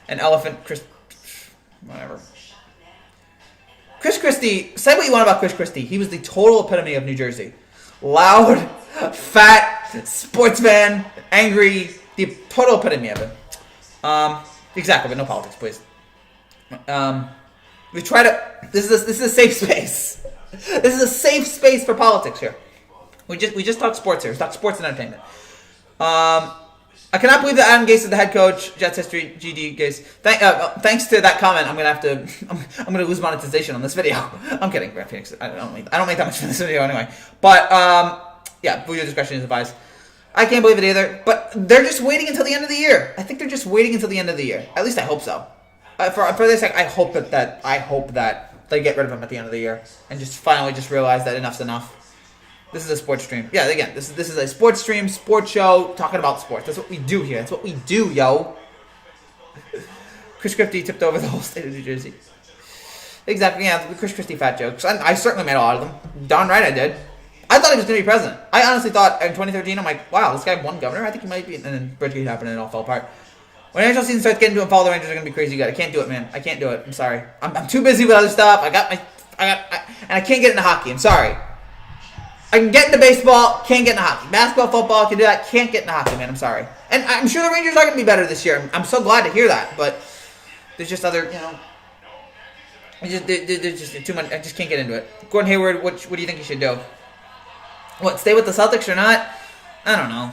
And whatever. Chris Christie, say what you want about Chris Christie. He was the total epitome of New Jersey. Loud, fat, sportsman, angry, the total epitome of it. Exactly, but no politics, please. We try to. This is a safe space. This is a safe space for politics here. We just talk sports here. We talk sports and entertainment. I cannot believe that Adam Gase is the head coach. Jets history. GD Gase. Thanks to that comment, I'm gonna lose monetization on this video. I'm kidding, Brad Phoenix. I don't make that much for this video anyway. But yeah, your discretion is advised. I can't believe it either. But they're just waiting until the end of the year. I think they're just waiting until the end of the year. At least I hope so. For their sake, I hope that they get rid of him at the end of the year and just finally just realize that enough's enough. This is a sports stream. Yeah, again, this is a sports stream, sports show, talking about sports. That's what we do here. That's what we do, yo. Chris Christie tipped over the whole state of New Jersey. Exactly, yeah, the Chris Christie fat jokes. I certainly made a lot of them. Darn right I did. I thought he was going to be president. I honestly thought in 2013, I'm like, wow, this guy won governor. I think he might be. And then Bridgegate happened and it all fell apart. When NHL season starts getting to follow the Rangers are going to be crazy good. I can't do it, man. I can't do it. I'm sorry. I'm too busy with other stuff. And I can't get into hockey. I'm sorry. I can get into baseball, can't get into hockey. Basketball, football, I can do that. Can't get into hockey, man. I'm sorry. And I'm sure the Rangers are going to be better this year. I'm so glad to hear that. But there's just other, there's just too much. I just can't get into it. Gordon Hayward, what do you think he should do? What, stay with the Celtics or not? I don't know.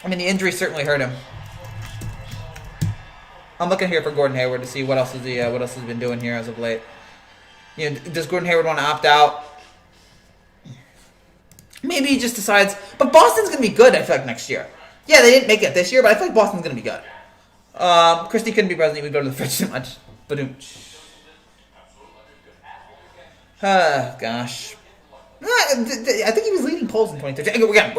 I mean, the injury certainly hurt him. I'm looking here for Gordon Hayward to see what else he's been doing here as of late. Does Gordon Hayward want to opt out? Maybe he just decides. But Boston's going to be good, I feel like, next year. Yeah, they didn't make it this year, but I feel like Boston's going to be good. Christie couldn't be president. We'd go to the fridge too much. Gosh. I think he was leading polls in 2013. Again,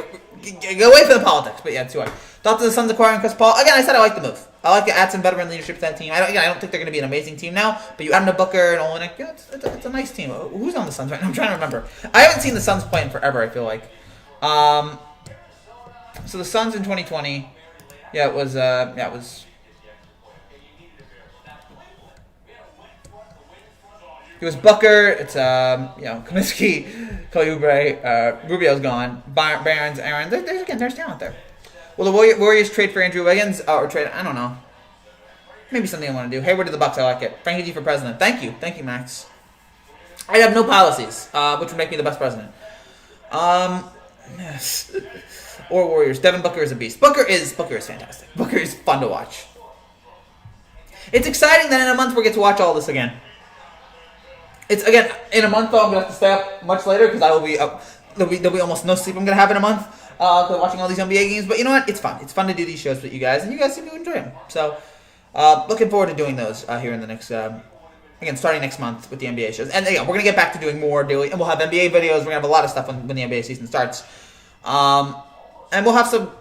go away from the politics, but yeah, too hard. Thoughts of the Suns acquiring Chris Paul? Again, I said I like the move. I like to add some veteran leadership to that team. I don't think they're going to be an amazing team now, but you add in a Booker and Olenek, it's a nice team. Who's on the Suns right now? I'm trying to remember. I haven't seen the Suns play in forever, I feel like. So the Suns in 2020, it was. It was Booker. It's Kaminsky, Kelly Oubre, Rubio's gone. Barnes, Aaron. There's talent there. Will the Warriors trade for Andrew Wiggins or trade? I don't know. Maybe something I want to do. Hayward to the Bucks. I like it. Frankie G for president. Thank you, Max. I have no policies, which would make me the best president. Yes. Or Warriors. Devin Booker is a beast. Booker is fantastic. Booker is fun to watch. It's exciting that in a month we get to watch all this again. It's again in a month though. I'm gonna have to stay up much later because I will be up. There'll be almost no sleep I'm gonna have in a month. Watching all these NBA games, but you know what? It's fun. It's fun to do these shows with you guys, and you guys seem to enjoy them. So, looking forward to doing those here in the next. Again, starting next month with the NBA shows, and we're gonna get back to doing more daily, and we'll have NBA videos. We're gonna have a lot of stuff when the NBA season starts, and we'll have some.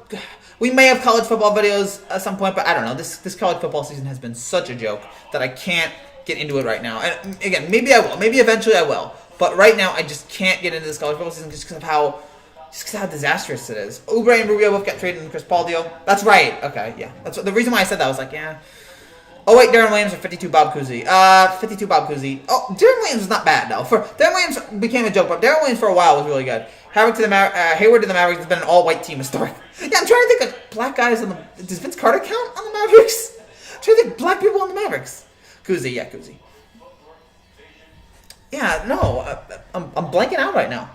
We may have college football videos at some point, but I don't know. This college football season has been such a joke that I can't get into it right now. And again, maybe I will. Maybe eventually I will. But right now, I just can't get into this college football season just because of how disastrous it is. Oubre and Rubio both got traded in the Chris Paul deal. That's right. Okay, yeah. That's the reason why I said that. I was like, yeah. Oh wait, Darren Williams or 52 Bob Cousy. 52 Bob Cousy. Oh, Darren Williams was not bad though. Darren Williams became a joke, but Darren Williams for a while was really good. Hayward to the Mavericks has been an all-white team historically. Yeah, I'm trying to think of black guys on the. Does Vince Carter count on the Mavericks? I'm trying to think black people on the Mavericks. Cousy. Yeah, no, I'm blanking out right now.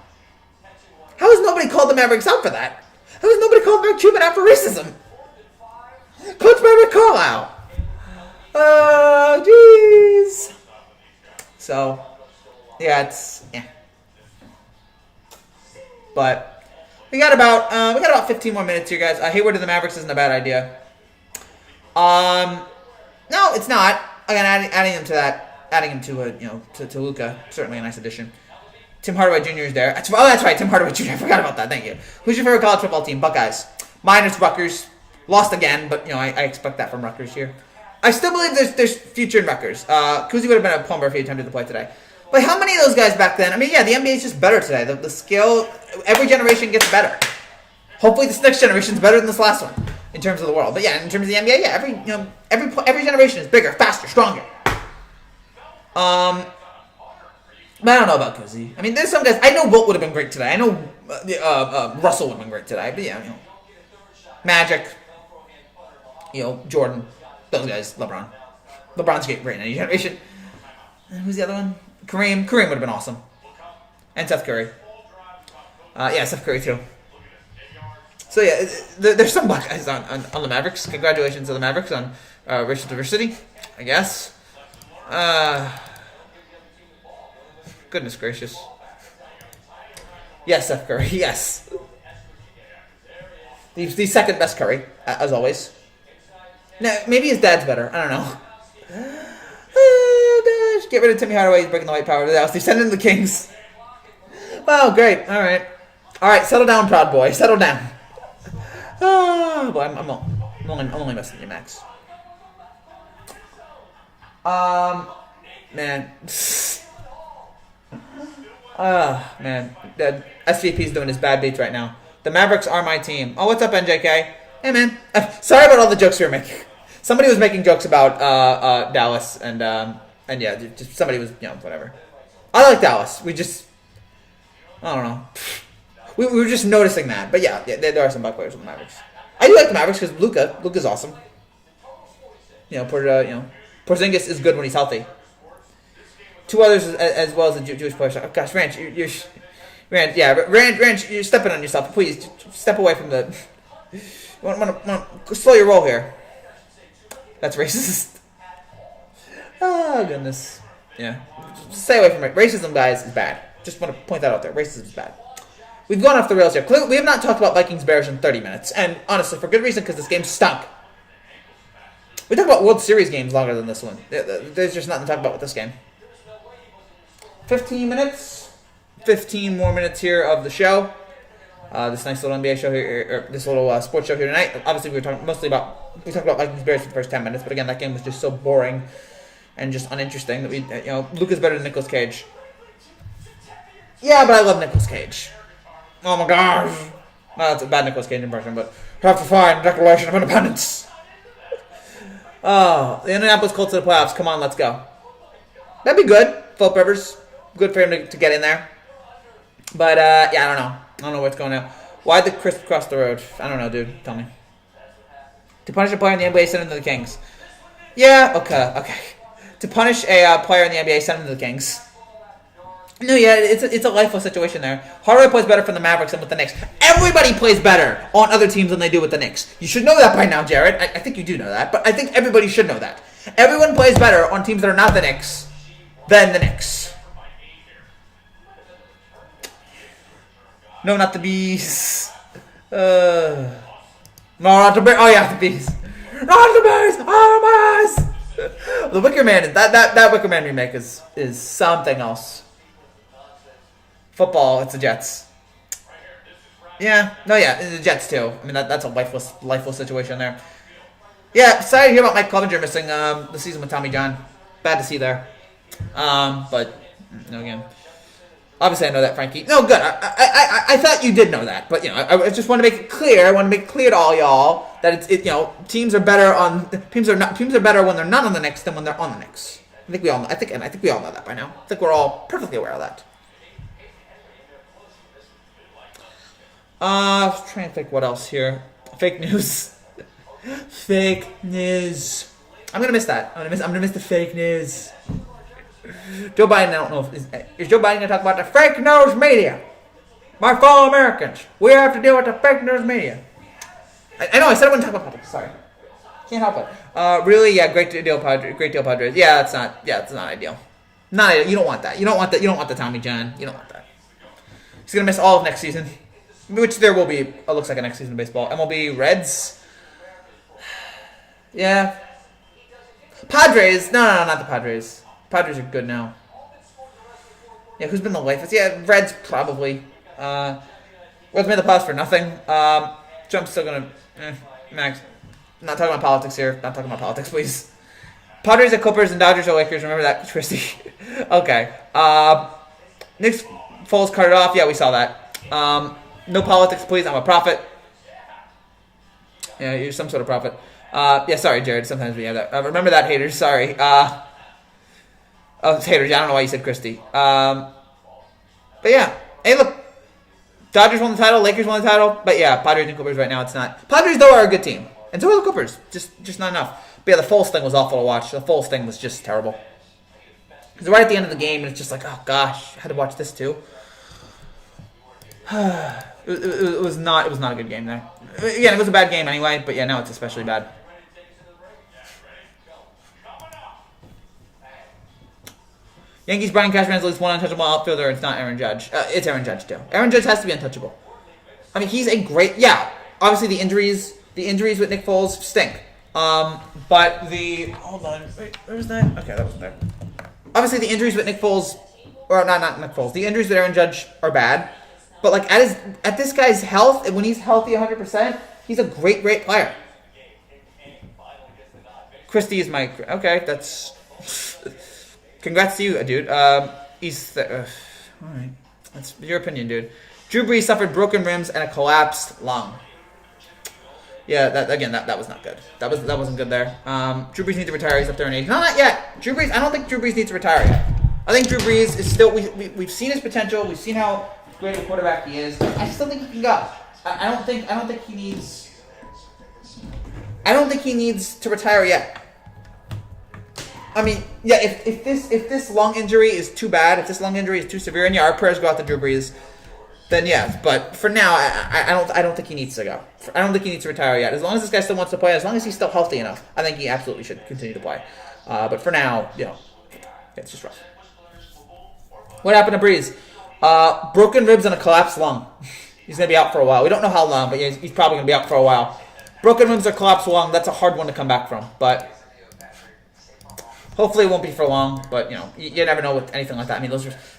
How has nobody called the Mavericks out for that? How has nobody called Mark Cuban out for racism? Coach Rick Carlisle. Jeez. So, yeah. But we got about 15 more minutes here, guys. Hayward to the Mavericks isn't a bad idea. No, it's not. Again, adding him to Luka, certainly a nice addition. Tim Hardaway Jr. is there. That's right, Tim Hardaway Jr. I forgot about that. Thank you. Who's your favorite college football team? Buckeyes. Mine is Rutgers. Lost again, but I expect that from Rutgers here. I still believe there's future in Rutgers. Cousy would have been a plumber if he attempted to play today. But how many of those guys back then? I mean, yeah, the NBA is just better today. The skill, every generation gets better. Hopefully, this next generation is better than this last one in terms of the world. But yeah, in terms of the NBA, yeah, every generation is bigger, faster, stronger. But I don't know about Cousy. I mean, there's some guys. I know Wilt would have been great today. I know Russell would have been great today. But yeah, Magic, Jordan, those guys, LeBron's great in any generation. And who's the other one? Kareem would have been awesome. And Seth Curry. Seth Curry too. So yeah, there's some black guys on the Mavericks. Congratulations to the Mavericks on racial diversity, I guess. Goodness gracious. Yes, Seth Curry, yes. The second best Curry, as always. No, maybe his dad's better. I don't know. Oh, gosh. Get rid of Timmy Hardaway. He's breaking the white power to the house. They send in the Kings. Wow, great. All right. Settle down, proud boy. Settle down. Oh, boy, I'm only messing with you, Max. Man. Man. The SVP's doing his bad beats right now. The Mavericks are my team. Oh, what's up, NJK? Hey, man. Sorry about all the jokes you were making. Somebody was making jokes about Dallas, and yeah, just somebody was, whatever. I like Dallas. I don't know. We were just noticing that. But yeah, there are some bad players with the Mavericks. I do like the Mavericks because Luka's awesome. Porzingis is good when he's healthy. Two others as well as a Jewish player. Oh, gosh, Ranch, Ranch, you're stepping on yourself. Please, step away from the... Want to slow your roll here. That's racist. Oh, goodness. Yeah. Just stay away from it. Racism, guys, is bad. Just want to point that out there. Racism is bad. We've gone off the rails here. We have not talked about Vikings-Bears in 30 minutes. And honestly, for good reason, because this game stunk. We talked about World Series games longer than this one. There's just nothing to talk about with this game. 15 minutes. 15 more minutes here of the show. This nice little NBA show here, or this little sports show here tonight. Obviously, we talked about Vikings-Bears for the first 10 minutes, but again, that game was just so boring and just uninteresting that Luka's better than Nicolas Cage. Yeah, but I love Nicolas Cage. Oh my gosh. No, that's a bad Nicolas Cage impression, but have to find Declaration of Independence. Oh, the Indianapolis Colts to the playoffs. Come on, let's go. That'd be good. Philip Rivers, good for him to get in there. But, yeah, I don't know. I don't know what's going on. Why the crisp cross the road? I don't know, dude. Tell me. To punish a player in the NBA, send him to the Kings. Yeah, okay. To punish a player in the NBA, send him to the Kings. No, yeah, it's a lifeless situation there. Hardaway plays better for the Mavericks than with the Knicks. Everybody plays better on other teams than they do with the Knicks. You should know that by now, Jared. I think you do know that, but I think everybody should know that. Everyone plays better on teams that are not the Knicks than the Knicks. No, not the Bees. No, not the Bees. Oh, yeah, the Bees. Not the Bees. Oh, my eyes. The Wicker Man, that Wicker Man remake is something else. Football, it's the Jets. Yeah, no, yeah, the Jets too. I mean, that's a lifeless situation there. Yeah, sorry to hear about Mike Clevenger missing the season with Tommy John. Bad to see there. But again, obviously I know that, Frankie. No, good. I thought you did know that, but I just want to make it clear. I want to make it clear to all y'all that teams are better when they're not on the Knicks than when they're on the Knicks. I think we all know that by now. I think we're all perfectly aware of that. I was trying to think what else here. Fake news. Fake news. I'm gonna miss that. I'm gonna miss the fake news. Joe Biden, I don't know is Joe Biden gonna talk about the fake news media? My fellow Americans, we have to deal with the fake news media. I know I said I wouldn't talk about politics. Sorry, can't help it. Really, yeah, great deal, Padres. Yeah, it's not ideal. Not ideal. You don't want that. You don't want that. You don't want the Tommy John. You don't want that. He's gonna miss all of next season. Which there will be, it looks like a next season of baseball. MLB, Reds. Yeah. Padres. No, not the Padres. Padres are good now. Yeah, who's been the lifest? Yeah, Reds probably. Reds made the playoffs for nothing. Trump's still going to... Max. Not talking about politics here. Not talking about politics, please. Padres are Clippers and Dodgers are Lakers. Remember that, Christy? Okay. Knicks Foles cut it off. Yeah, we saw that. No politics, please. I'm a prophet. Yeah, you're some sort of prophet. Yeah, sorry, Jared. Sometimes we have that. Remember that, haters. Sorry. It's haters. I don't know why you said Christy. But yeah. Hey, look. Dodgers won the title. Lakers won the title. But yeah, Padres and Clippers right now, it's not. Padres, though, are a good team. And so are the Clippers. Just not enough. But yeah, the Foles thing was awful to watch. The Foles thing was just terrible. Because right at the end of the game, it's just like, oh, gosh. I had to watch this, too. It was not a good game there. Again, it was a bad game anyway, but yeah, now it's especially bad. Yankees, Brian Cashman's at least one untouchable outfielder. It's not Aaron Judge. It's Aaron Judge too. Aaron Judge has to be untouchable. I mean, he's a great. Yeah, obviously the injuries with Nick Foles stink. But the hold on, wait, where was that? Okay, that wasn't there. Obviously the injuries with Nick Foles, or not Nick Foles. The injuries with Aaron Judge are bad. But like at this guy's health, and when he's healthy 100%, he's a great player. Christie is my okay. That's Congrats to you, dude. Alright. That's your opinion, dude. Drew Brees suffered broken ribs and a collapsed lung. Yeah, that was not good. That wasn't good there. Drew Brees needs to retire. He's up there in age. No, not yet. Drew Brees. I don't think Drew Brees needs to retire yet. I think Drew Brees is still. We've seen his potential. We've seen how great a quarterback he is. I still think he can go. I don't think he needs. I don't think he needs to retire yet. I mean, yeah. If this lung injury is too bad, if this lung injury is too severe, and yeah, our prayers go out to Drew Brees. Then yes, but for now, I don't think he needs to go. I don't think he needs to retire yet. As long as this guy still wants to play, as long as he's still healthy enough, I think he absolutely should continue to play. But for now, it's just rough. What happened to Brees? Broken ribs and a collapsed lung. He's gonna be out for a while. We don't know how long, but he's probably gonna be out for a while. Broken ribs or collapsed lung. That's a hard one to come back from, but. Hopefully it won't be for long, but you never know with anything like that. I mean,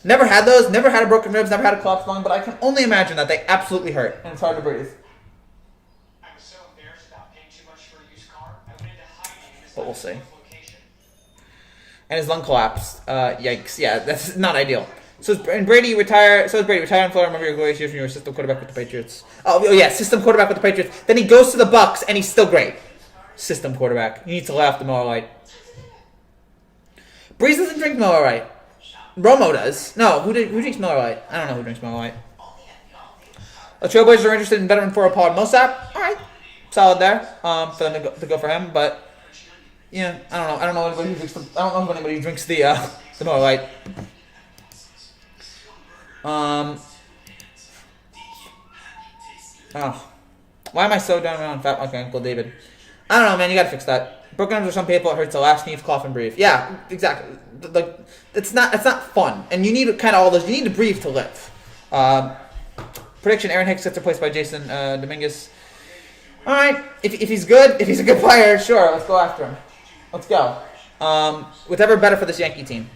never had a broken ribs, never had a collapsed lung, but I can only imagine that they absolutely hurt, and it's hard to breathe. But we'll see. And his lung collapsed. Yikes. Yeah, that's not ideal. So Brady retired in Florida. Remember your glorious years when you were system quarterback with the Patriots. Oh yeah, system quarterback with the Patriots. Then he goes to the Bucks, and he's still great. System quarterback. You need to laugh the Miller Lite. Breeze doesn't drink Miller Lite. Romo does. No, who drinks Miller Lite? I don't know who drinks Miller Lite. The Trailblazers are interested in veteran for Paul Millsap. All right, solid there for them to go for him. But yeah, I don't know. I don't know anybody who drinks the Miller Lite. Why am I so down on fat like Uncle David? I don't know, man. You gotta fix that. Broken arms for some people, it hurts to laugh, sneeze, cough, and breathe. Yeah, exactly. Like it's not fun, and you need kind of all those. You need to breathe to live. Prediction: Aaron Hicks gets replaced by Jason Dominguez. All right, if he's good, if he's a good player, sure, let's go after him. Let's go. Whatever better for this Yankee team.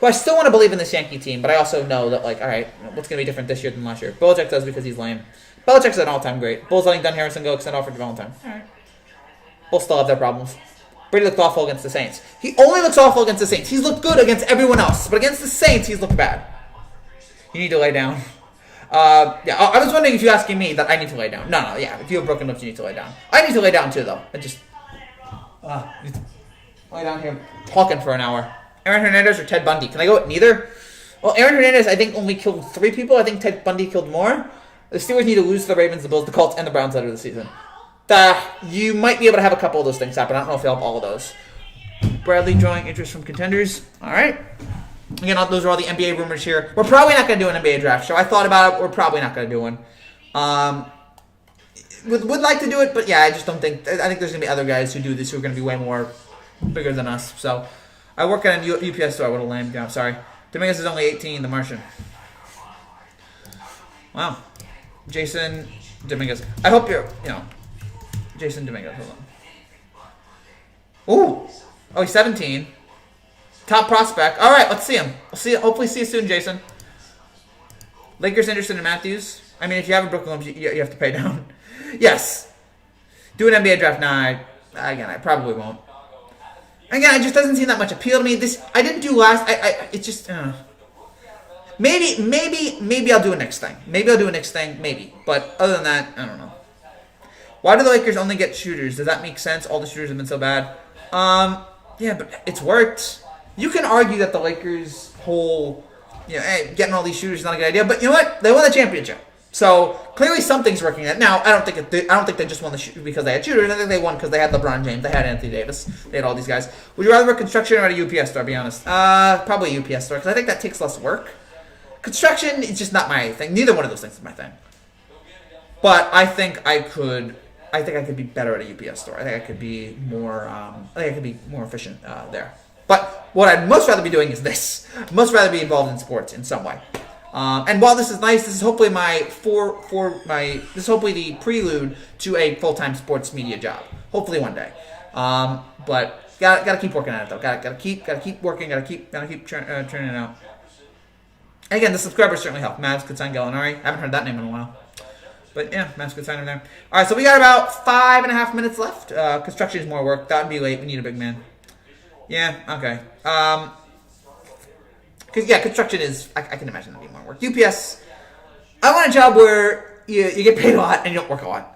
Who I still want to believe in this Yankee team, but I also know that all right, what's gonna be different this year than last year? Belichick does because he's lame. Belichick's an all-time great. Bulls letting Dunn Harrison go, extend offer to Valentine. All right. Bulls still have their problems. Brady looked awful against the Saints. He only looks awful against the Saints. He's looked good against everyone else, but against the Saints, he's looked bad. You need to lay down. I was wondering if you're asking me that I need to lay down. No, yeah. If you have broken lips, you need to lay down. I need to lay down too, though. I just lay down here talking for an hour. Aaron Hernandez or Ted Bundy? Can I go with neither? Well, Aaron Hernandez, I think, only killed 3 people. I think Ted Bundy killed more. The Steelers need to lose to the Ravens, the Bills, the Colts, and the Browns out of the season. You might be able to have a couple of those things happen. I don't know if you'll have all of those. Bradley drawing interest from contenders. All right. Again, those are all the NBA rumors here. We're probably not going to do an NBA draft show. I thought about it. We're probably not going to do one. Would like to do it, but yeah, I just don't think. I think there's going to be other guys who do this who are going to be way more bigger than us. So I work at a UPS store. What a lame job. Sorry. Dominguez is only 18, the Martian. Wow. Jason Dominguez. I hope you're, Jason Dominguez. Hold on. Ooh. Oh, he's 17. Top prospect. All right, let's see him. Hopefully see you soon, Jason. Lakers interested in Matthews. I mean, if you have a Brooklyn, you have to pay down. Yes. Do an NBA draft. Nah, I probably won't. Again, it just doesn't seem that much appeal to me. I didn't do last. It just. Maybe I'll do a next thing. Maybe. But other than that, I don't know. Why do the Lakers only get shooters? Does that make sense? All the shooters have been so bad. Yeah, but it's worked. You can argue that the Lakers' whole, getting all these shooters is not a good idea. But you know what? They won the championship. So clearly something's working. Now I don't think they just won because they had shooters. I think they won because they had LeBron James, they had Anthony Davis, they had all these guys. Would you rather work construction or at a UPS store? Be honest. Probably a UPS store because I think that takes less work. Construction is just not my thing. Neither one of those things is my thing. But I think I could be better at a UPS store. I think I could be more. Efficient there. But what I'd most rather be doing is this. I'd most rather be involved in sports in some way. And while this is nice, this is hopefully hopefully the prelude to a full-time sports media job. Hopefully one day. But gotta keep working at it though. Gotta keep working. Gotta keep churning it out. And again, the subscribers certainly help. Mavs could sign Gallinari. I haven't heard that name in a while. But yeah, Mavs could sign him there. All right, so we got about 5.5 minutes left. Construction is more work. That would be late. We need a big man. Yeah, okay. Cause yeah, construction is, I can imagine that being more work. UPS, I want a job where you get paid a lot and you don't work a lot.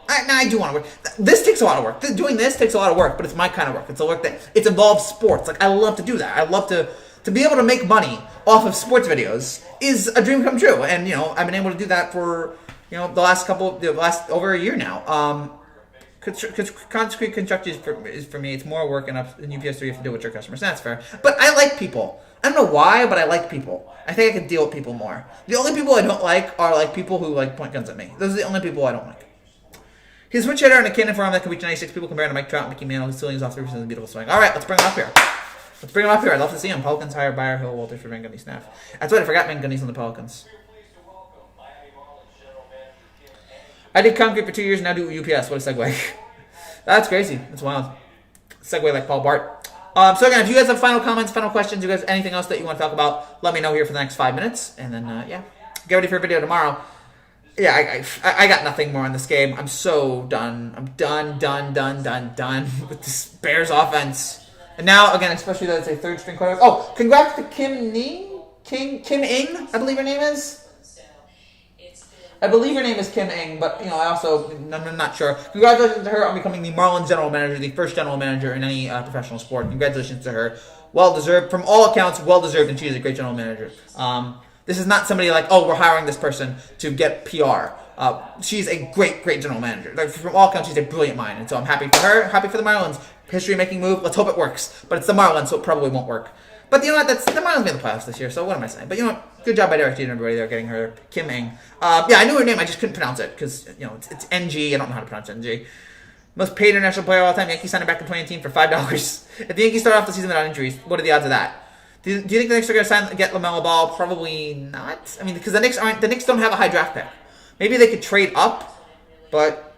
I do want to work. This takes a lot of work. Doing this takes a lot of work, but it's my kind of work. It's a work that it involves sports. Like I love to do that. I love to be able to make money off of sports videos is a dream come true. And I've been able to do that for the last over a year now. Concrete construction is for me. It's more work and UPS 3 you have to deal with your customers. That's fair. But I like people. I don't know why, but I like people. I think I can deal with people more. The only people I don't like are like people who like point guns at me. Those are the only people I don't like. He's a switch hitter and a cannon for him that can reach 96 people compared to Mike Trout and Mickey Mantle, who's ceilings off the roof and a beautiful swing. All right, let's bring him up here. I'd love to see him. Pelicans hire Bayer, Hill, Walters for Van Gundy staff. That's right, I forgot Van Gundy's on the Pelicans. I did concrete for 2 years and now do UPS. What a segue. That's crazy. That's wild. Segue like Paul Bart. So again, if you guys have final comments, final questions, you guys anything else that you want to talk about, let me know here for the next 5 minutes. And then, get ready for a video tomorrow. Yeah, I got nothing more on this game. I'm so done. I'm done with this Bears offense. And now, again, especially that it's a third string quarterback. Oh, congrats to Kim Ing, I believe her name is. I believe her name is Kim Ing, but I'm not sure. Congratulations to her on becoming the Marlins general manager, the first general manager in any professional sport. Congratulations to her. Well deserved, from all accounts, well deserved, and she is a great general manager. This is not somebody like, we're hiring this person to get PR. She's a great general manager. Like, from all accounts, she's a brilliant mind, and so I'm happy for her, happy for the Marlins. History-making move. Let's hope it works. But it's the Marlins, so it probably won't work. But you know what? The Marlins made the playoffs this year, so what am I saying? But you know what? Good job by Derek Jeter and everybody there getting her. Kim Ing. I knew her name. I just couldn't pronounce it because, it's NG. I don't know how to pronounce NG. Most paid international player of all time. Yankees signed her back in 2018 for $5. If the Yankees start off the season without injuries, what are the odds of that? Do you think the Knicks are going to get LaMelo Ball? Probably not. I mean, because the Knicks don't have a high draft pick. Maybe they could trade up, but,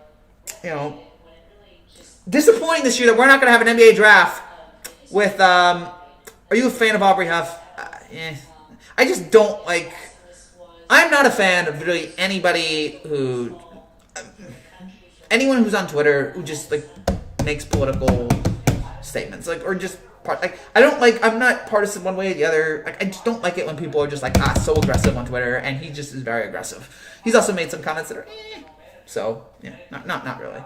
disappointing this year that we're not going to have an NBA draft with, are you a fan of Aubrey Huff? I just don't like, I'm not a fan of really anyone who's on Twitter who just, makes political statements, or just, I'm not partisan one way or the other. I just don't like it when people are just, so aggressive on Twitter, and he just is very aggressive. He's also made some comments that are, so, yeah, not really.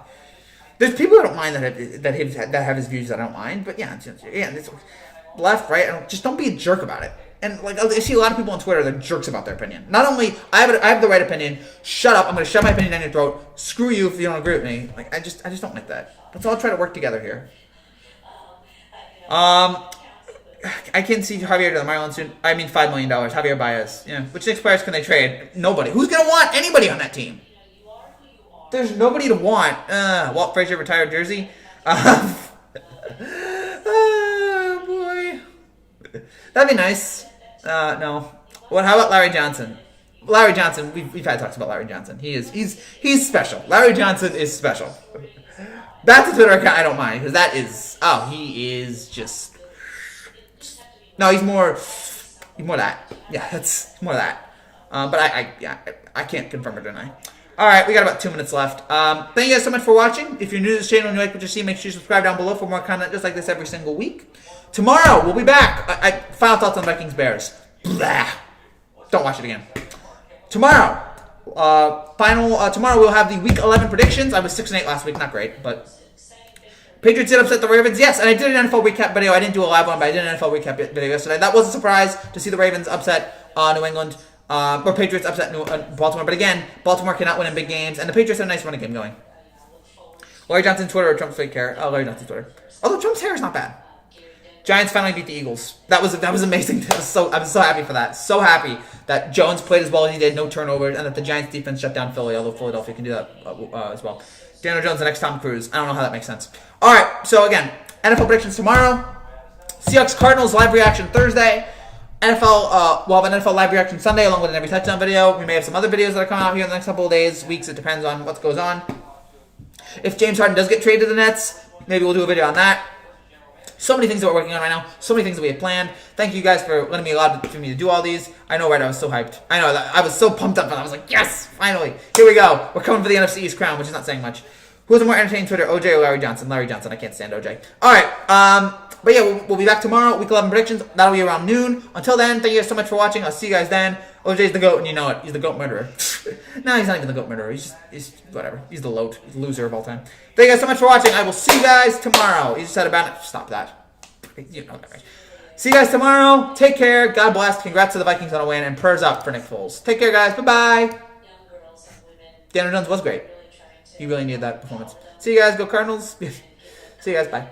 There's people that don't mind that have his views that I don't mind, but it's left, right. Just don't be a jerk about it. And I see a lot of people on Twitter that are jerks about their opinion. Not only I have the right opinion. Shut up. I'm going to shove my opinion down your throat. Screw you if you don't agree with me. I just don't like that. Let's all try to work together here. I can see Javier to the Marlins soon. I mean, $5 million. Javier Baez. Yeah. Which Knicks players can they trade? Nobody. Who's going to want anybody on that team? There's nobody to want. Walt Frazier retired jersey. Oh, boy. That'd be nice. No. How about Larry Johnson? Larry Johnson, we've had talks about Larry Johnson. He's special. Larry Johnson is special. That's a Twitter account I don't mind, because he is just... No, he's more that. Yeah, that's more that. But I can't confirm or deny. Alright, we got about 2 minutes left. Thank you guys so much for watching. If you're new to this channel and you like what you see, make sure you subscribe down below for more content just like this every single week. Tomorrow, we'll be back. Final thoughts on Vikings Bears. Blah. Don't watch it again. Tomorrow, tomorrow we'll have the Week 11 predictions. I was 6-8 last week, not great, but Patriots did upset the Ravens. Yes, and I did an NFL recap video. I didn't do a live one, but I did an NFL recap video yesterday. That was a surprise to see the Ravens upset New England. Or Patriots upset Baltimore. But again, Baltimore cannot win in big games, and the Patriots have a nice running game going. Larry Johnson's Twitter or Trump's fake hair? Oh, Larry Johnson's Twitter. Although Trump's hair is not bad. Giants finally beat the Eagles. That was amazing. I was so happy for that. So happy that Jones played as well as he did, no turnovers, and that the Giants defense shut down Philly, although Philadelphia can do that as well. Daniel Jones, the next Tom Cruise. I don't know how that makes sense. All right, so again, NFL predictions tomorrow. Seahawks Cardinals live reaction Thursday. We'll have an NFL live reaction Sunday along with an every touchdown video. We may have some other videos that are coming out here in the next couple of days, weeks. It depends on what goes on. If James Harden does get traded to the Nets, maybe we'll do a video on that. So many things that we're working on right now. So many things that we have planned. Thank you guys for letting me for me to do all these. I know, right? I was so hyped. I know that I was so pumped up, and I was like, yes, finally, here we go. We're coming for the NFC East crown, which is not saying much. Who has a more entertaining Twitter, OJ or Larry Johnson? Larry Johnson. I can't stand OJ. All right. But yeah, we'll be back tomorrow. Week 11 predictions. That'll be around noon. Until then, thank you guys so much for watching. I'll see you guys then. OJ's the GOAT, and you know it. He's the GOAT murderer. No, he's not even the GOAT murderer. He's whatever. He's the load. He's the loser of all time. Thank you guys so much for watching. I will see you guys tomorrow. You just said about it. Stop that. You know that, right? See you guys tomorrow. Take care. God bless. Congrats to the Vikings on a win, and prayers up for Nick Foles. Take care, guys. Bye-bye. Daniel Jones was great. He really needed that performance. See you guys. Go Cardinals. See you guys. Bye.